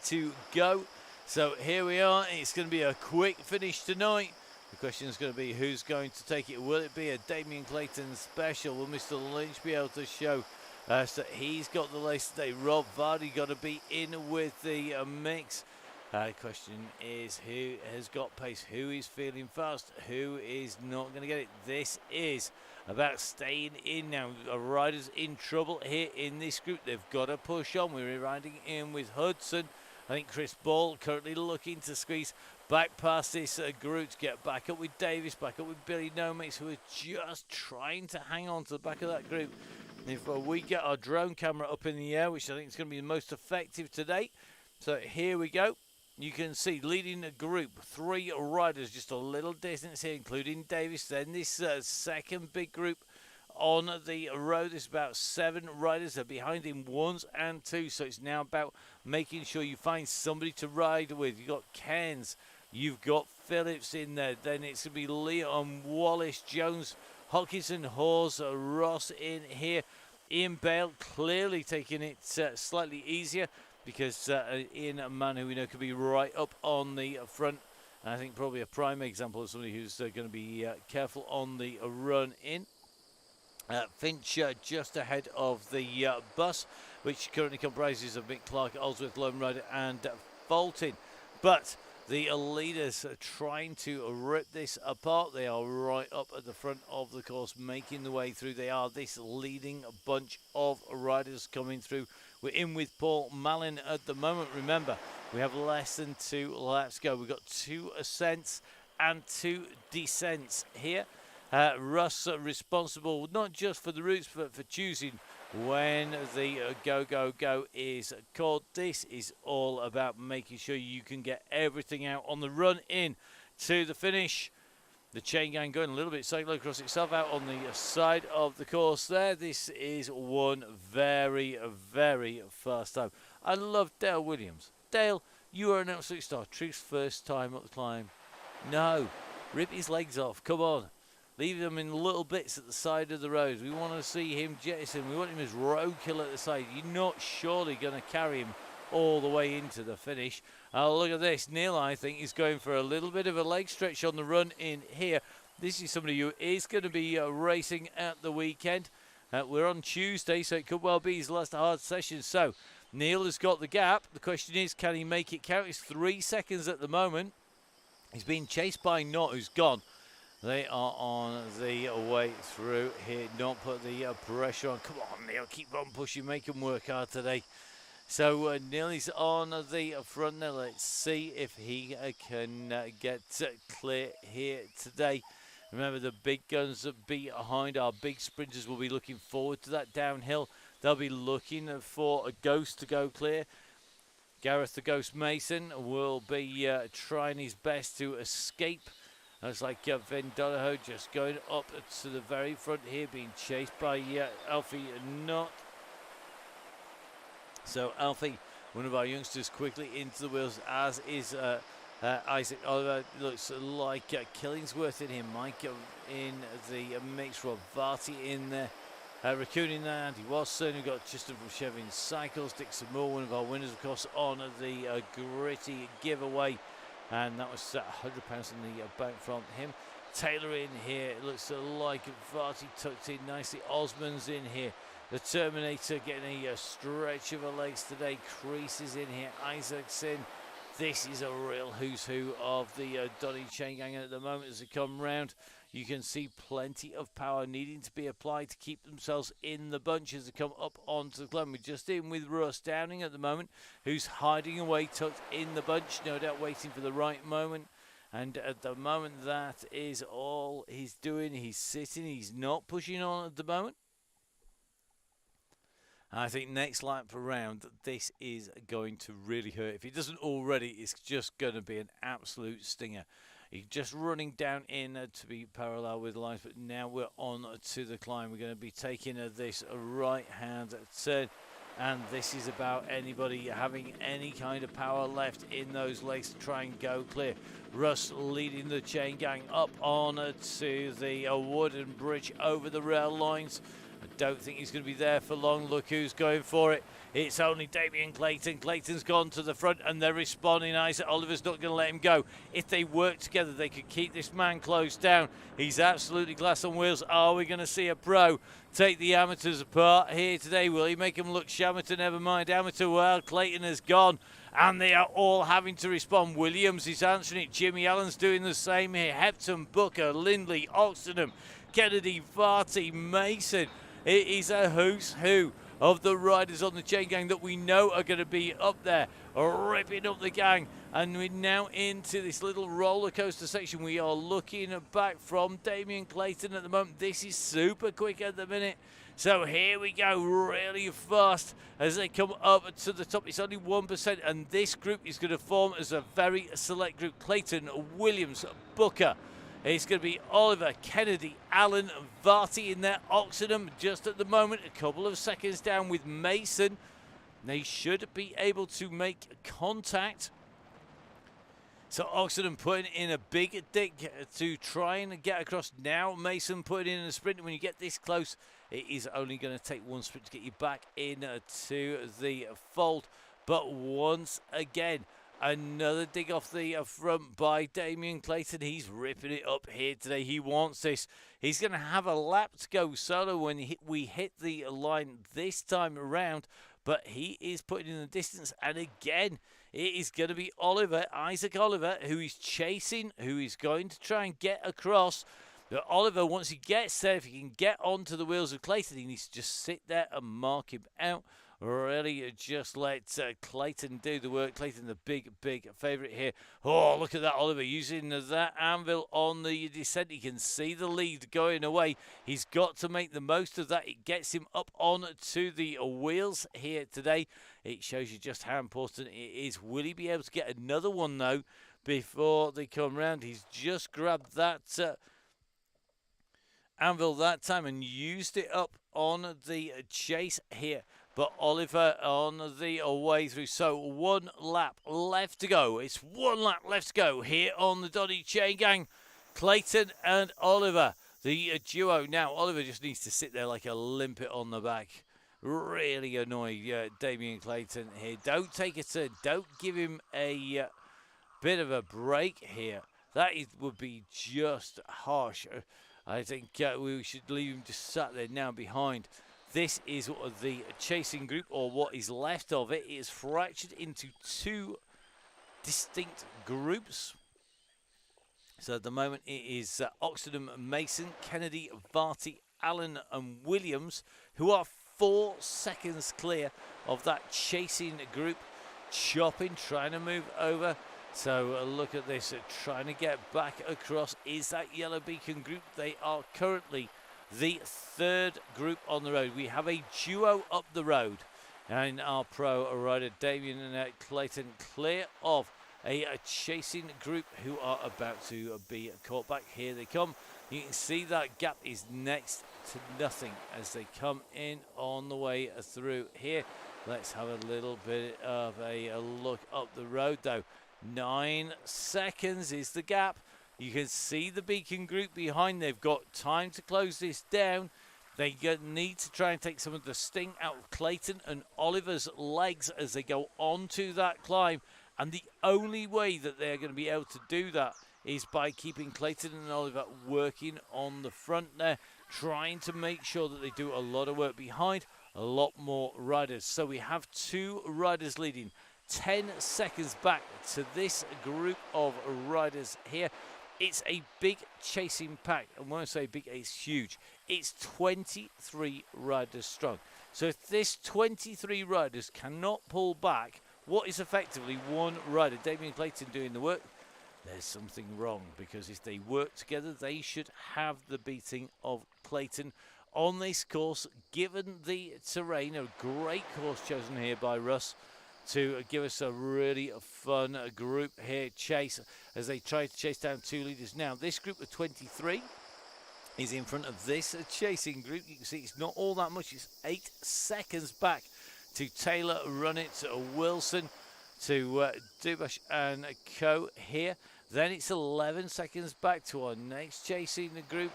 to go. So here we are. It's going to be a quick finish tonight. The question is going to be who's going to take it. Will it be a Damien Clayton special? Will Mr. Lynch be able to show so he's got the race today? Rob Vardy got to be in with the mix. The question is who has got pace, who is feeling fast, who is not going to get it. This is about staying in now. A rider's in trouble here in this group. They've got to push on. We're riding in with Hudson. I think Chris Ball currently looking to squeeze back past this group to get back up with Davis, back up with Billy Nomex, who are just trying to hang on to the back of that group. And if we get our drone camera up in the air, which I think is going to be the most effective today. So here we go. You can see leading the group, 3 riders, just a little distance here, including Davis. Then this second big group on the road is about 7 riders. They're behind him 1s and 2s. So it's now about making sure you find somebody to ride with. You've got Cairns, You've got Phillips in there. Then it's going to be Leon Wallace, Jones, Hawkinson, Hawes, Ross in here. Ian Bale clearly taking it slightly easier because Ian Man, who we know could be right up on the front. And I think probably a prime example of somebody who's going to be careful on the run in. Finch just ahead of the bus, which currently comprises of Mick Clark, Oldsworth, Lone Rider and Fulton. But the leaders are trying to rip this apart. They are right up at the front of the course, making the way through. They are this leading bunch of riders coming through. We're in with Paul Mallon at the moment. Remember, we have less than 2 laps to go. We've got 2 ascents and 2 descents here. Russ responsible not just for the routes, but for choosing when the go is called. This is all about making sure you can get everything out on the run in to the finish. The Chaingang going a little bit cyclocross itself out on the side of the course there. This is one very, very fast time. I love Dale Williams. Dale, you are an absolute star. Truth's first time up the climb. No, rip his legs off. Come on. Leave them in little bits at the side of the road. We want to see him jettison. We want him as road killer at the side. You're not surely going to carry him all the way into the finish. Look at this. Neil, I think, is going for a little bit of a leg stretch on the run in here. This is somebody who is going to be racing at the weekend. We're on Tuesday, so it could well be his last hard session. So Neil has got the gap. The question is, can he make it count? It's 3 seconds at the moment. He's being chased by Knott, who's gone. They are on the way through here. Not put the pressure on. Come on, Neil. Keep on pushing. Make him work hard today. So Neil is on the front now. Let's see if he can get clear here today. Remember, the big guns behind our big sprinters will be looking forward to that downhill. They'll be looking for a Ghost to go clear. Gareth the Ghost Mason will be trying his best to escape. Looks like Van Donahoe just going up to the very front here, being chased by Alfie Knott. So Alfie, one of our youngsters, quickly into the wheels, as is Isaac Oliver. Looks like Killingsworth in here. Mike in the mix. Rob Varty in there. Raccoon in there. Andy Watson. We've got Justin from Chevin Cycles. Dixon Moore, one of our winners, of course, on the gritty giveaway. And that was £100 in the bank from him. Taylor in here. It looks like Varty tucked in nicely. Osmond's in here. The Terminator getting a stretch of her legs today. Creases in here. Isaacson. This is a real who's who of the Donny Chaingang at the moment as they come round. You can see plenty of power needing to be applied to keep themselves in the bunch as they come up onto the climb. We're just in with Russ Downing at the moment, who's hiding away, tucked in the bunch, no doubt waiting for the right moment. And at the moment, that is all he's doing. He's sitting, he's not pushing on at the moment. I think next lap around, this is going to really hurt. If it doesn't already, it's just going to be an absolute stinger. He's just running down in to be parallel with the lines, but now we're on to the climb. We're going to be taking this right-hand turn, and this is about anybody having any kind of power left in those legs to try and go clear. Russ leading the Chaingang up on to the wooden bridge over the rail lines. I don't think he's going to be there for long. Look who's going for it. It's only Damien Clayton. Clayton's gone to the front and they're responding. Isaac Oliver's not going to let him go. If they work together, they could keep this man closed down. He's absolutely glass on wheels. Are we going to see a pro take the amateurs apart here today? Will he make them look shamateur? Never mind amateur. Well, Clayton has gone and they are all having to respond. Williams is answering it. Jimmy Allen's doing the same here. Hepton, Booker, Lindley, Oxenham, Kennedy, Varty, Mason. It is a who's who of the riders on the Chaingang that we know are going to be up there, ripping up the gang. And we're now into this little roller coaster section. We are looking back from Damien Clayton at the moment. This is super quick at the minute. So here we go, really fast as they come up to the top. It's only 1%, and this group is going to form as a very select group. Clayton, Williams, Booker. It's going to be Oliver, Kennedy, Allen, Varty in there. Oxenham just at the moment, a couple of seconds down with Mason. They should be able to make contact. So Oxenden putting in a big dig to try and get across now. Mason putting in a sprint. When you get this close, it is only going to take one sprint to get you back into the fold. But once again, another dig off the front by Damien Clayton. He's ripping it up here today. He wants this. He's going to have a lap to go solo when we hit the line this time around. But he is putting in the distance. And again, it is going to be Isaac Oliver, who is chasing, who is going to try and get across. But Oliver, once he gets there, if he can get onto the wheels of Clayton, he needs to just sit there and mark him out. Really, just let Clayton do the work. Clayton, the big favourite here. Oh, look at that, Oliver, using that anvil on the descent. He can see the lead going away. He's got to make the most of that. It gets him up on to the wheels here today. It shows you just how important it is. Will he be able to get another one, though, before they come round? He's just grabbed that anvil that time and used it up on the chase here. But Oliver on the way through. So 1 lap left to go. It's 1 lap left to go here on the Donny Chaingang. Clayton and Oliver, the duo. Now, Oliver just needs to sit there like a limpet on the back. Really annoyed Damien Clayton here. Don't take a turn. Don't give him a bit of a break here. That would be just harsh. I think we should leave him just sat there now behind. This is what the chasing group, or what is left of it, is fractured into 2 distinct groups. So at the moment it is Oxenden, Mason, Kennedy, Varty, Allen and Williams, who are 4 seconds clear of that chasing group. Chopping, trying to move over. So look at this, trying to get back across is that Yellow Beacon group. They are currently the 3rd group on the road. We have a duo up the road, and our pro rider Damien and Clayton clear of a chasing group who are about to be caught back. Here they come. You can see that gap is next to nothing as they come in on the way through here. Let's have a little bit of a look up the road, though. 9 seconds is the gap. You can see the Beacon group behind. They've got time to close this down. They need to try and take some of the sting out of Clayton and Oliver's legs as they go onto that climb. And the only way that they're going to be able to do that is by keeping Clayton and Oliver working on the front there, trying to make sure that they do a lot of work behind a lot more riders. So we have 2 riders leading. 10 seconds back to this group of riders here. It's a big chasing pack, and when I say big, it's huge. It's 23 riders strong. So if this 23 riders cannot pull back what is effectively 1 rider, Damien Clayton, doing the work, there's something wrong, because if they work together, they should have the beating of Clayton on this course, given the terrain. A great course chosen here by Russ to give us a really fun group here chase as they try to chase down 2 leaders. Now this group of 23 is in front of this chasing group. You can see it's not all that much. It's 8 seconds back to Taylor, Runnit, Wilson, to Dubash and Co here. Then it's 11 seconds back to our next chasing group,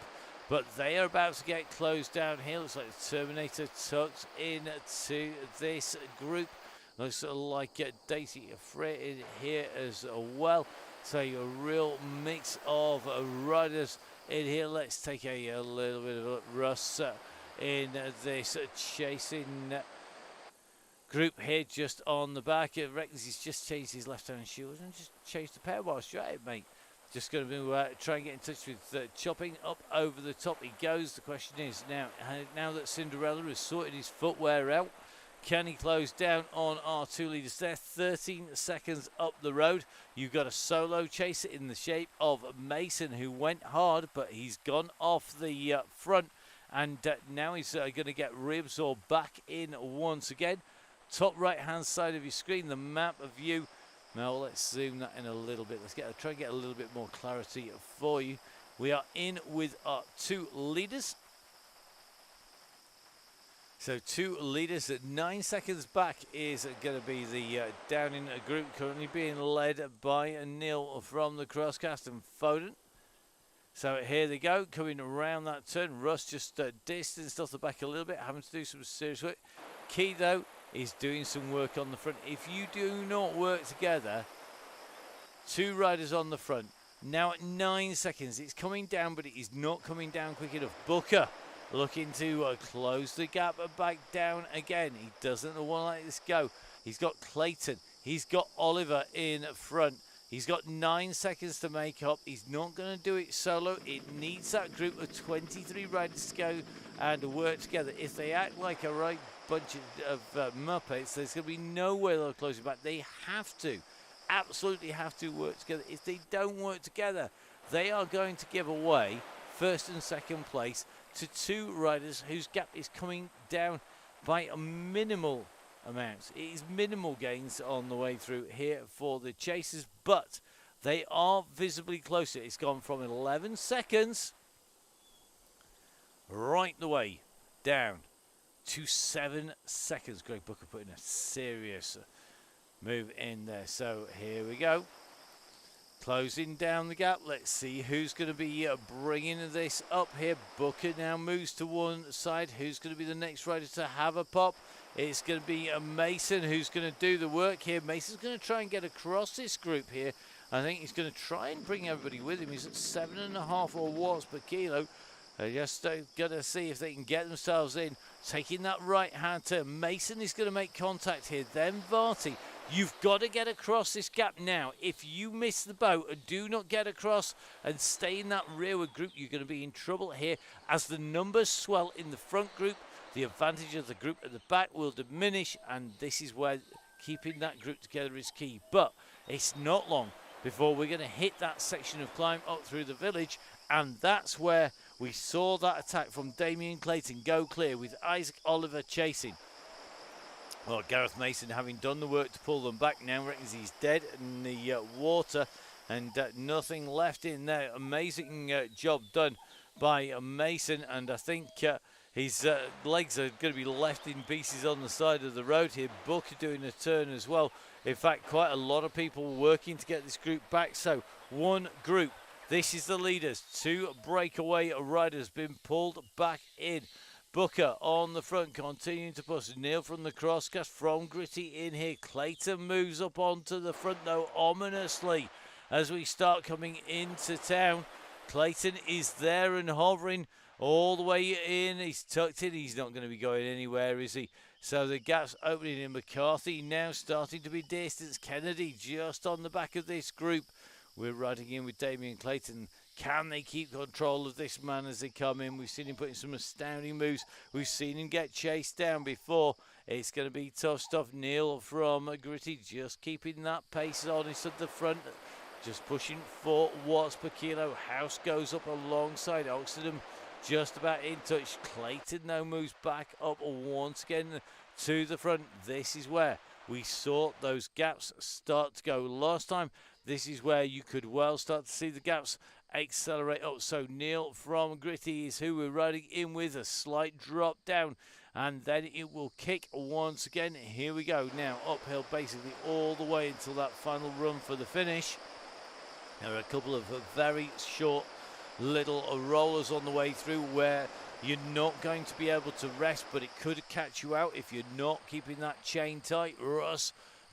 but they are about to get closed down here. Looks like the Terminator tucks into this group. Looks like Daisy Freight in here as well. So a real mix of riders in here. Let's take a little bit of a Russ in this chasing group here just on the back. It reckons he's just changed his left-hand shoes and just changed the pair whilst you're at it, mate. Just going to try and get in touch with Chopping up over the top. He goes. The question is now that Cinderella has sorted his footwear out, can he close down on our 2 leaders there? 13 seconds up the road. You've got a solo chaser in the shape of Mason, who went hard, but he's gone off the front. And now he's going to get reabsorbed back in once again. Top right-hand side of your screen, the map of view. Now let's zoom that in a little bit. Let's try and get a little bit more clarity for you. We are in with our 2 leaders. So 2 leaders at 9 seconds back is going to be the Downing group, currently being led by Neil from the Crosscast and Foden. So here they go, coming around that turn. Russ just distanced off the back a little bit, having to do some serious work. Key, though, is doing some work on the front. If you do not work together, 2 riders on the front. Now at 9 seconds, it's coming down, but it is not coming down quick enough. Booker looking to close the gap and back down again. He doesn't want to let this go. He's got Clayton. He's got Oliver in front. He's got 9 seconds to make up. He's not going to do it solo. It needs that group of 23 riders to go and work together. If they act like a right bunch of Muppets, there's going to be no way they'll close it back. They have to, absolutely have to work together. If they don't work together, they are going to give away first and second place to 2 riders whose gap is coming down by a minimal amounts. It is minimal gains on the way through here for the chasers, but they are visibly closer. It's gone from 11 seconds right the way down to 7 seconds. Greg Booker putting a serious move in there. So here we go. Closing down the gap. Let's see who's going to be bringing this up here. Booker now moves to one side. Who's going to be the next rider to have a pop? It's going to be Mason who's going to do the work here. Mason's going to try and get across this group here. I think he's going to try and bring everybody with him. He's at 7.5 watts per kilo. Just going to see if they can get themselves in. Taking that right-hand turn. Mason is going to make contact here. Then Varty. You've got to get across this gap now. If you miss the boat and do not get across and stay in that rearward group, you're going to be in trouble here. As the numbers swell in the front group, the advantage of the group at the back will diminish, and this is where keeping that group together is key. But it's not long before we're going to hit that section of climb up through the village, and that's where we saw that attack from Damien Clayton go clear with Isaac Oliver chasing. Well, Gareth Mason, having done the work to pull them back, now reckons he's dead in the water, and nothing left in there. Amazing job done by Mason, and I think his legs are going to be left in pieces on the side of the road here. Booker doing a turn as well. In fact, quite a lot of people working to get this group back. So one group. This is the leaders. 2 breakaway riders been pulled back in. Booker on the front, continuing to push. Neil from the Crosscast from Gritty in here. Clayton moves up onto the front, though, ominously as we start coming into town. Clayton is there and hovering all the way in. He's tucked in. He's not going to be going anywhere, is he? So the gap's opening in. McCarthy now starting to be distanced. Kennedy just on the back of this group. We're riding in with Damien Clayton. Can they keep control of this man as they come in? We've seen him putting some astounding moves. We've seen him get chased down before. It's going to be tough stuff. Neil from Gritty just keeping that pace honest at the front. Just pushing 4 watts per kilo. House goes up alongside Oxfordham. Just about in touch. Clayton now moves back up once again to the front. This is where we saw those gaps start to go last time. This is where you could well start to see the gaps accelerate up. So Neil from Gritty is who we're riding in with. A slight drop down, and then it will kick once again. Here we go now, uphill basically all the way until that final run for the finish. There are a couple of very short little rollers on the way through where you're not going to be able to rest, but it could catch you out if you're not keeping that chain tight. Russ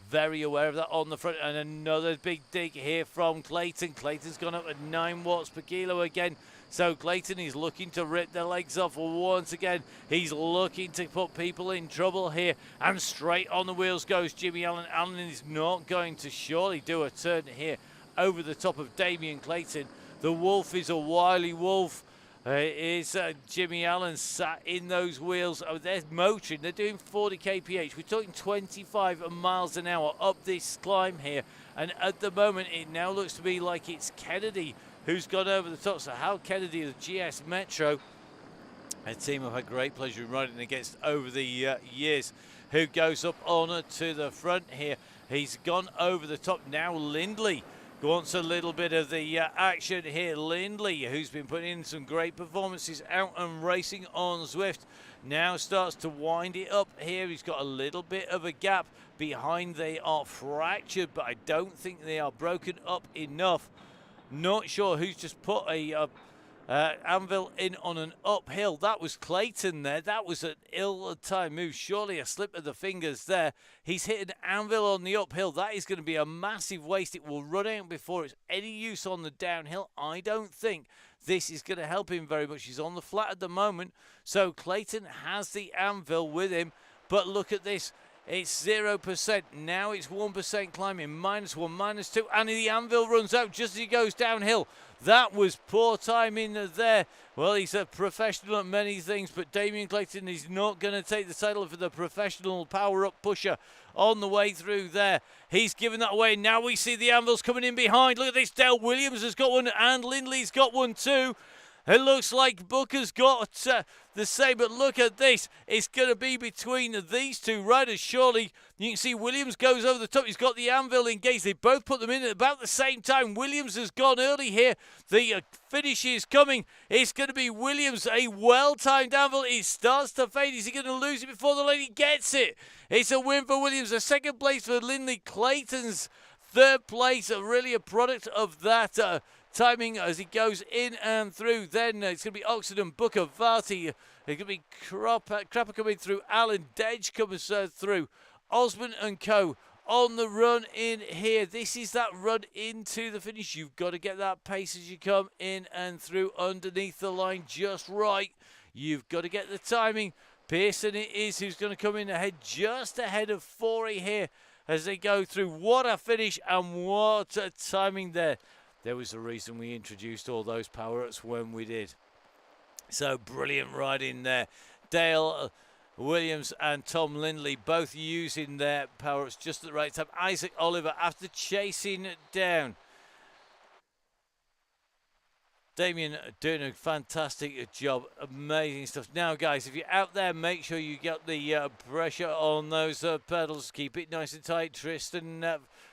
very aware of that on the front, and another big dig here from Clayton. Clayton's gone up at 9 watts per kilo again. So Clayton is looking to rip their legs off once again. He's looking to put people in trouble here, and straight on the wheels goes Jimmy Allen. Allen is not going to surely do a turn here over the top of Damien Clayton. The wolf is a wily wolf. Is Jimmy Allen sat in those wheels. Oh, they're motoring. They're doing 40 kph. We're talking 25 miles an hour up this climb here. And at the moment, it now looks to be like it's Kennedy who's gone over the top. So Hal Kennedy of the GS Metro, a team I've had great pleasure in riding against over the years, who goes up on to the front here. He's gone over the top. Now Lindley wants a little bit of the action here. Lindley, who's been putting in some great performances out and racing on Zwift, now starts to wind it up here. He's got a little bit of a gap behind. They are fractured, but I don't think they are broken up enough. Not sure who's just put a anvil in on an uphill. That was Clayton there. That was an ill-timed move. Surely a slip of the fingers there. He's hit an anvil on the uphill. That is going to be a massive waste. It will run out before it's any use on the downhill. I don't think this is going to help him very much. He's on the flat at the moment. So Clayton has the anvil with him. But look at this. It's 0%. Now it's 1% climbing. -1, -2. And the anvil runs out just as he goes downhill. That was poor timing there. Well, he's a professional at many things, but Damien Clayton is not going to take the title for the professional power-up pusher on the way through there. He's given that away. Now we see the anvils coming in behind. Look at this. Dale Williams has got one, and Lindley's got one too. It looks like Booker's got the same, but look at this. It's going to be between these two riders, surely. You can see Williams goes over the top. He's got the anvil engaged. They both put them in at about the same time. Williams has gone early here. The finish is coming. It's going to be Williams, a well-timed anvil. It starts to fade. Is he going to lose it before the lady gets it? It's a win for Williams. A second place for Lindley. Clayton's third place, really a product of that timing as he goes in and through. Then it's going to be Oxenden, Booker, Varty. It's going to be Crapper coming through. Alan Dedge comes through. Osmond and Co. on the run in here. This is that run into the finish. You've got to get that pace as you come in and through underneath the line just right. You've got to get the timing. Pearson it is who's going to come in ahead, just ahead of Forey here as they go through. What a finish and what a timing there. There was a reason we introduced all those power-ups when we did. So brilliant riding there. Dale Williams and Tom Lindley both using their power-ups just at the right time. Isaac Oliver, after chasing down Damien, doing a fantastic job. Amazing stuff. Now, guys, if you're out there, make sure you get the pressure on those pedals. Keep it nice and tight. Tristan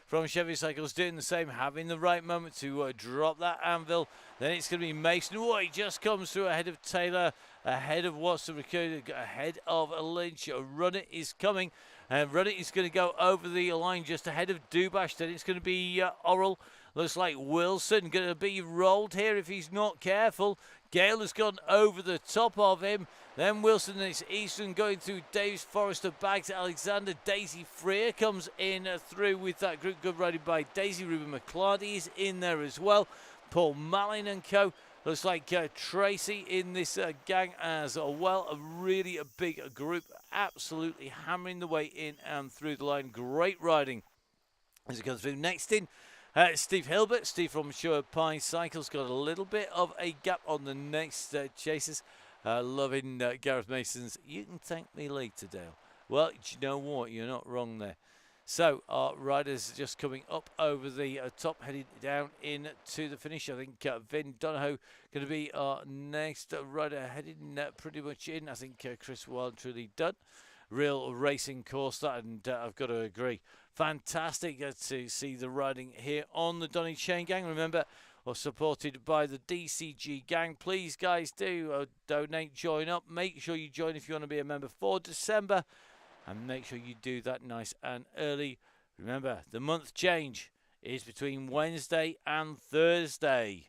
from Chevy Cycles doing the same, having the right moment to drop that anvil. Then it's going to be Mason. Oh, he just comes through ahead of Taylor, ahead of Watson, ahead of Lynch. Runnit is coming, and Runnit is going to go over the line just ahead of Dubash. Then it's going to be Oral. Looks like Wilson going to be rolled here if he's not careful. Gale has gone over the top of him. Then Wilson, and it's Easton going through Davis, Forrester, Bags, Alexander. Daisy Freer comes in through with that group. Good riding by Daisy. Ruben McClarty is in there as well. Paul Malin and co. Looks like Tracy in this gang as well. A big group. Absolutely hammering the way in and through the line. Great riding as it goes through. Next in, Steve Hilbert. Steve from Sure Pine Cycles got a little bit of a gap on the next chasers. Loving Gareth Mason's "You can thank me later, Dale." Well, you know what? You're not wrong there. So our riders just coming up over the top, heading down into the finish. I think Vin Donahoe going to be our next rider, heading pretty much in. I think Chris Wild truly done. Real racing course that, and I've got to agree. Fantastic to see the riding here on the Donny Chaingang. Remember, or supported by the DCG gang. Please, guys, do donate, join up. Make sure you join if you want to be a member for December. And make sure you do that nice and early. Remember, the month change is between Wednesday and Thursday.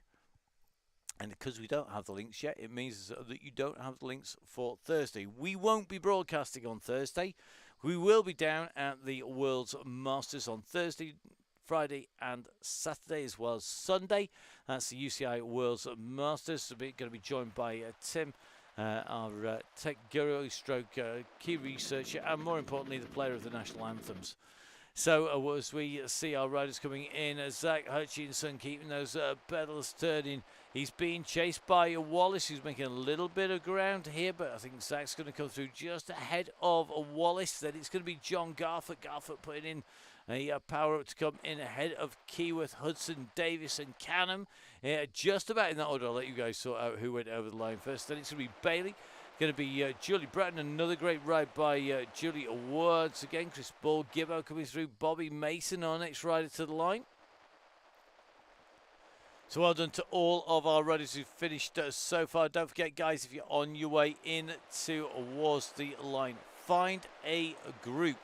And because we don't have the links yet, it means that you don't have the links for Thursday. We won't be broadcasting on Thursday. We will be down at the World's Masters on Thursday, Friday and Saturday, as well as Sunday. That's the UCI World's Masters. We're going to be joined by Tim, our tech guru, stroke key researcher, and more importantly, the player of the national anthems. So as we see our riders coming in, Zach Hutchinson keeping those pedals turning. He's being chased by Wallace, who's making a little bit of ground here, but I think Zach's going to come through just ahead of Wallace. Then it's going to be John Garfoot. Garfoot putting in a power up to come in ahead of Keyworth, Hudson, Davis and Canham. Just about in that order. I'll let you guys sort out who went over the line first. Then it's going to be Bailey. Going to be Julie Bratton. Another great ride by Julie Awards. Again, Chris Ball, Gibbo coming through. Bobby Mason, our next rider to the line. So well done to all of our riders who've finished so far. Don't forget, guys, if you're on your way in towards the line, find a group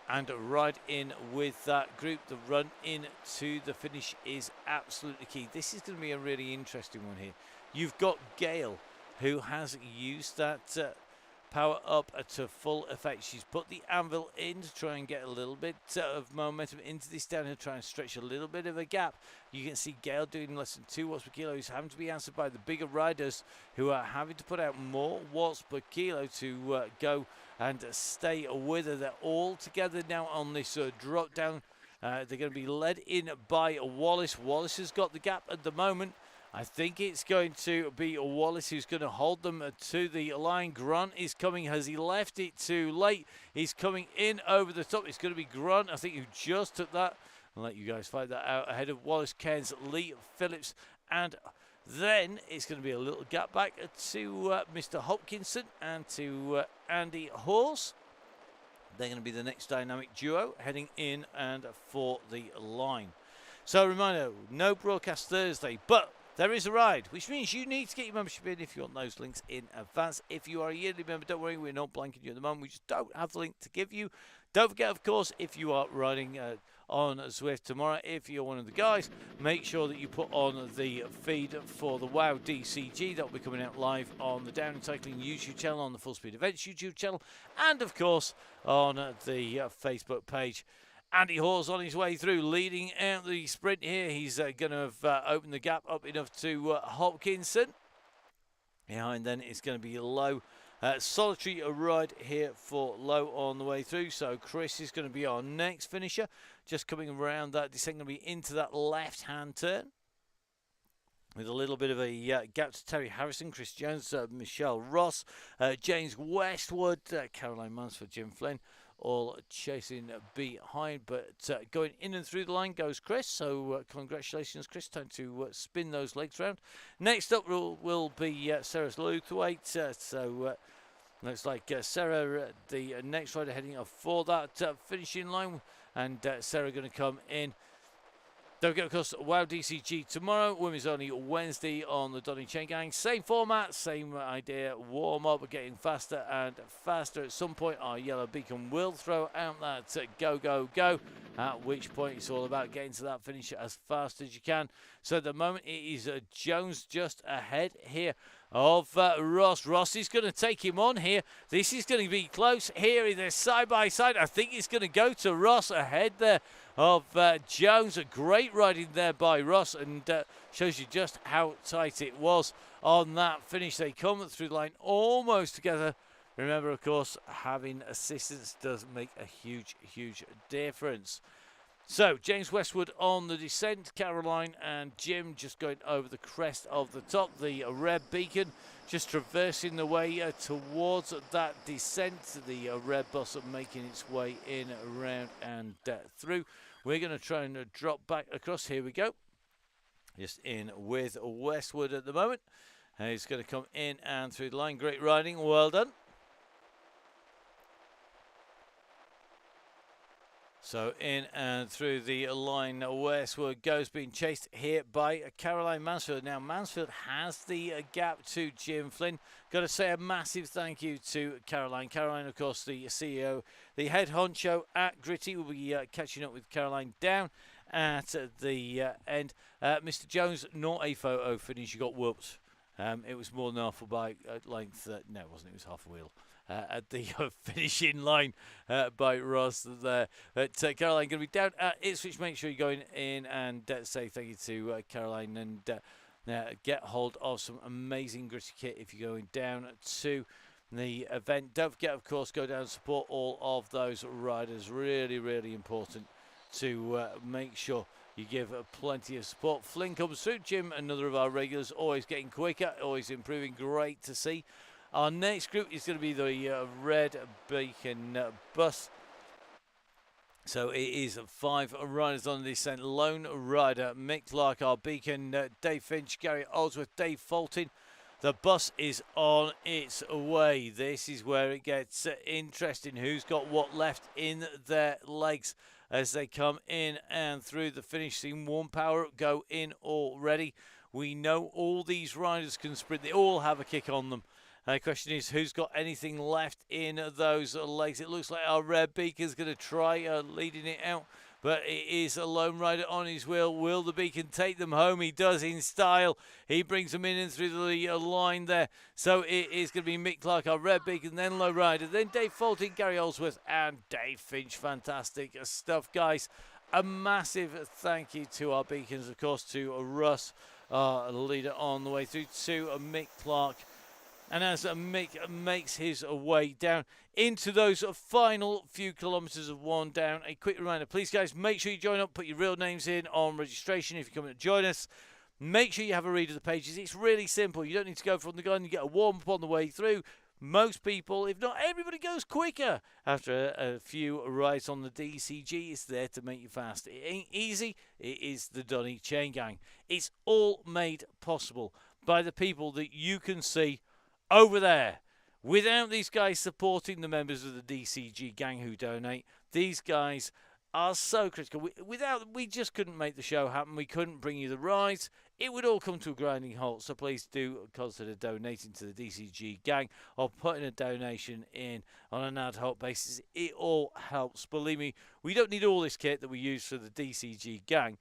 and ride in with that group. The run in to the finish is absolutely key. This is going to be a really interesting one here. You've got Gail, who has used that power up to full effect. She's put the anvil in to try and get a little bit of momentum into this downhill, try and stretch a little bit of a gap. You can see Gail doing less than 2 watts per kilo. He's having to be answered by the bigger riders who are having to put out more watts per kilo to go and stay with her. They're all together now on this drop down. They're going to be led in by Wallace. Wallace has got the gap at the moment. I think it's going to be Wallace who's going to hold them to the line. Grant is coming. Has he left it too late? He's coming in over the top. It's going to be Grant, I think, who just took that. I'll let you guys find that out ahead of Wallace, Cairns, Lee, Phillips, and then it's going to be a little gap back to Mr. Hopkinson and to Andy Hawes. They're going to be the next dynamic duo heading in and for the line. So, reminder, no broadcast Thursday, but there is a ride, which means you need to get your membership in if you want those links in advance. If you are a yearly member, don't worry, we're not blanking you at the moment. We just don't have the link to give you. Don't forget, of course, if you are riding on Zwift tomorrow, if you're one of the guys, make sure that you put on the feed for the WOW DCG. That will be coming out live on the Down and Cycling YouTube channel, on the Full Speed Events YouTube channel, and, of course, on the Facebook page. Andy Hawes on his way through, leading out the sprint here. He's going to have opened the gap up enough to Hopkinson. Behind then it's going to be Lowe. Solitary ride here for Lowe on the way through. So Chris is going to be our next finisher. Just coming around that descent, going to be into that left-hand turn. With a little bit of a gap to Terry Harrison, Chris Jones, Michelle Ross, James Westwood, Caroline Mansford, Jim Flynn. All chasing behind, but going in and through the line goes Chris. So congratulations, Chris. Time to spin those legs round. Next up will be Sarah's Lutherweight. So looks like Sarah, the next rider heading up for that finishing line, and Sarah going to come in. Don't forget, of course, WOW DCG tomorrow. Women's only Wednesday on the Donny Chaingang. Same format, same idea. Warm up, getting faster and faster. At some point, our yellow beacon will throw out that go, go, go. At which point, it's all about getting to that finish as fast as you can. So at the moment, it is Jones just ahead here of Ross. Ross is going to take him on here. This is going to be close here. They're side by side. I think it's going to go to Ross ahead there of Jones. A great riding there by Ross, and shows you just how tight it was on that finish. They come through the line almost together. Remember, of course, having assistance does make a huge, huge difference. So, James Westwood on the descent. Caroline and Jim just going over the crest of the top. The red beacon just traversing the way towards that descent. The red bus making its way in, around and through. We're going to try and drop back across. Here we go. Just in with Westwood at the moment. He's going to come in and through the line. Great riding. Well done. So in and through the line, Westwood goes, being chased here by Caroline Mansfield. Now Mansfield has the gap to Jim Flynn. Got to say a massive thank you to Caroline. Caroline, of course, the CEO, the head honcho at Gritty. Will be catching up with Caroline down at the end. Mr. Jones, not a photo finish. You got whooped. It was more than half a bike length. No, it wasn't. It was half a wheel. At the finishing line by Ross there. But Caroline going to be down at Ipswich. Make sure you're going in and say thank you to Caroline, and get hold of some amazing Gritty kit if you're going down to the event. Don't forget, of course, go down and support all of those riders. Really, really important to make sure you give plenty of support. Flynn comes through. Jim, another of our regulars, always getting quicker, always improving. Great to see. Our next group is going to be the red beacon bus. So it is 5 riders on the descent. Lone rider, Mick Clark, our beacon, Dave Finch, Gary Oldsworth, Dave Fulton. The bus is on its way. This is where it gets interesting. Who's got what left in their legs as they come in and through the finish. Seen one power up go in already. We know all these riders can sprint. They all have a kick on them. The question is, who's got anything left in those legs? It looks like our Red Beacon's going to try leading it out, but it is a lone rider on his wheel. Will the Beacon take them home? He does in style. He brings them in and through the line there. So it is going to be Mick Clark, our Red Beacon, then low rider, then Dave Fulton, Gary Oldsworth, and Dave Finch. Fantastic stuff, guys. A massive thank you to our Beacons, of course, to Russ, our leader on the way through, to Mick Clark. And as Mick makes his way down into those final few kilometres of one down, a quick reminder, please guys, make sure you join up, put your real names in on registration if you're coming to join us. Make sure you have a read of the pages. It's really simple. You don't need to go from the gun. You get a warm-up on the way through. Most people, if not everybody, goes quicker after a few rides on the DCG. It's there to make you fast. It ain't easy. It is the Donny Chaingang. It's all made possible by the people that you can see over there. Without these guys supporting the members of the DCG gang who donate, these guys are so critical. We just couldn't make the show happen. We couldn't bring you the rides. It would all come to a grinding halt. So please do consider donating to the DCG gang or putting a donation in on an ad hoc basis. It all helps. Believe me, we don't need all this kit that we use for the DCG gang.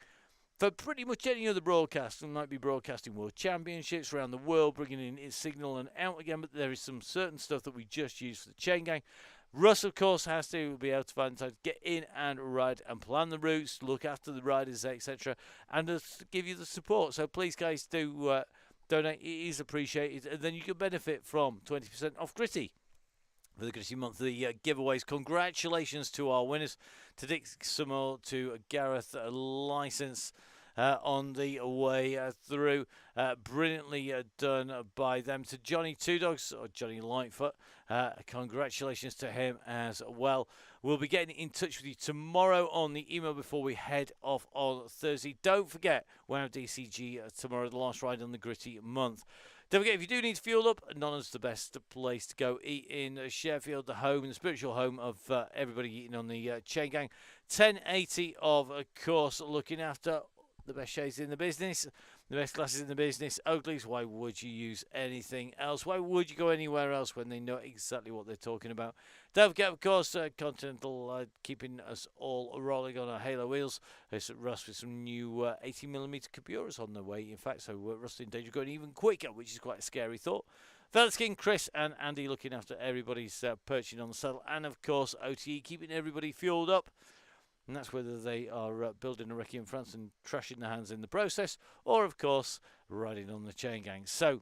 For pretty much any other broadcast, we might be broadcasting World Championships around the world, bringing in its signal and out again, but there is some certain stuff that we just use for the Chaingang. Russ, of course, has to be able to find time to get in and ride and plan the routes, look after the riders, etc., and give you the support. So please, guys, do donate. It is appreciated, and then you can benefit from 20% off Gritty for the Gritty Monthly giveaways. Congratulations to our winners, to Dick Summer, to Gareth Licence on the way through. Brilliantly done by them. To Johnny Two Dogs, or Johnny Lightfoot, congratulations to him as well. We'll be getting in touch with you tomorrow on the email before we head off on Thursday. Don't forget, we'll have DCG tomorrow, the last ride on the Gritty Month. Don't forget, if you do need to fuel up, Nonna's the best place to go eat in Sheffield, the home and the spiritual home of everybody eating on the Chaingang. 1080, of course, looking after the best shades in the business, the best glasses in the business. Oakley's, why would you use anything else? Why would you go anywhere else when they know exactly what they're talking about? Don't forget, of course, Continental keeping us all rolling on our Halo wheels. It's Russ with some new 80mm Caburas on the way, in fact, so Russ in danger of going even quicker, which is quite a scary thought. Featherskin, Chris and Andy looking after everybody's perching on the saddle, and of course OTE keeping everybody fueled up. And that's whether they are building a recce in France and trashing their hands in the process, or, of course, riding on the Chaingang. So,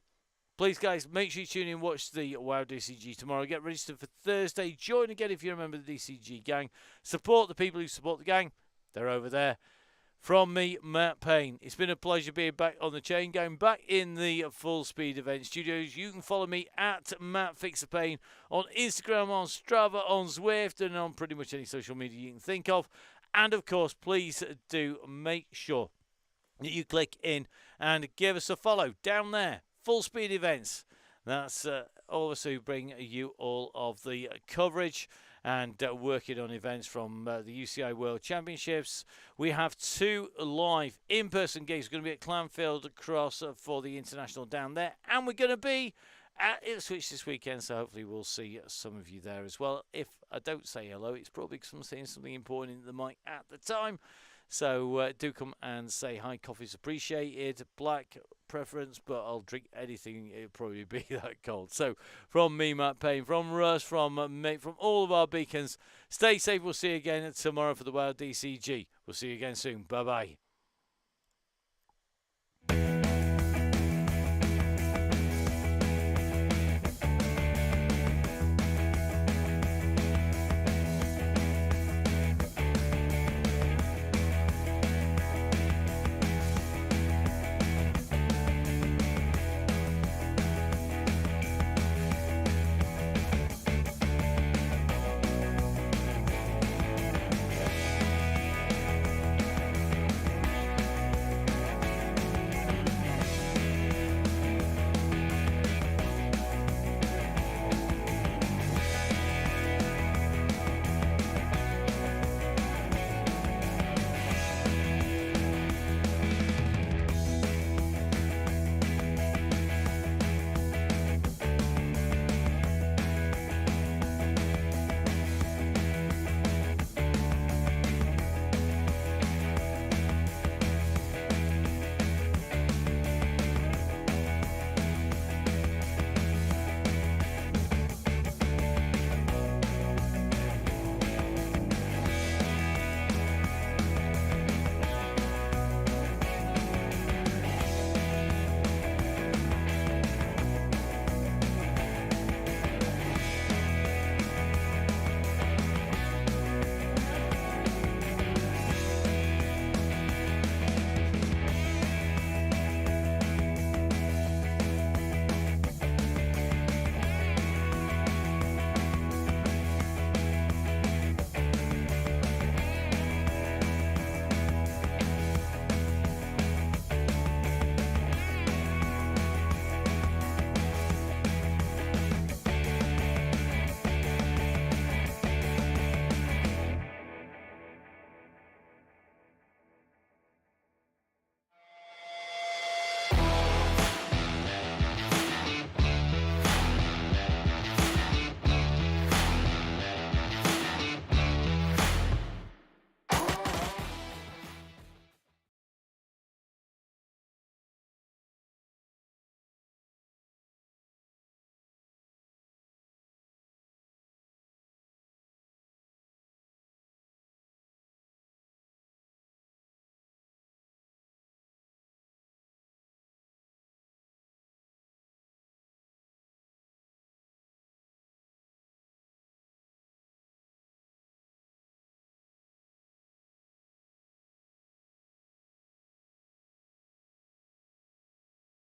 please, guys, make sure you tune in and watch the WOW DCG tomorrow. Get registered for Thursday. Join again if you're a member of the DCG gang. Support the people who support the gang. They're over there. From me, Matt Payne. It's been a pleasure being back on the Chaingang, back in the Full Speed Event Studios. You can follow me at Matt Fixer Payne on Instagram, on Strava, on Zwift, and on pretty much any social media you can think of. And, of course, please do make sure that you click in and give us a follow down there. Full Speed Events. That's all of us who bring you all of the coverage and working on events from the UCI World Championships. We have 2 live in-person gigs. We're going to be at Clanfield Cross for the International down there. And we're going to be at Ipswich this weekend, so hopefully we'll see some of you there as well. If I don't say hello, it's probably because I'm saying something important in the mic at the time. So do come and say hi. Coffee's appreciated. Black preference, but I'll drink anything. It'll probably be that cold. So from me, Matt Payne, from Russ, from mate, from all of our beacons, stay safe. We'll see you again tomorrow for the WOW DCG. We'll see you again soon. Bye-bye.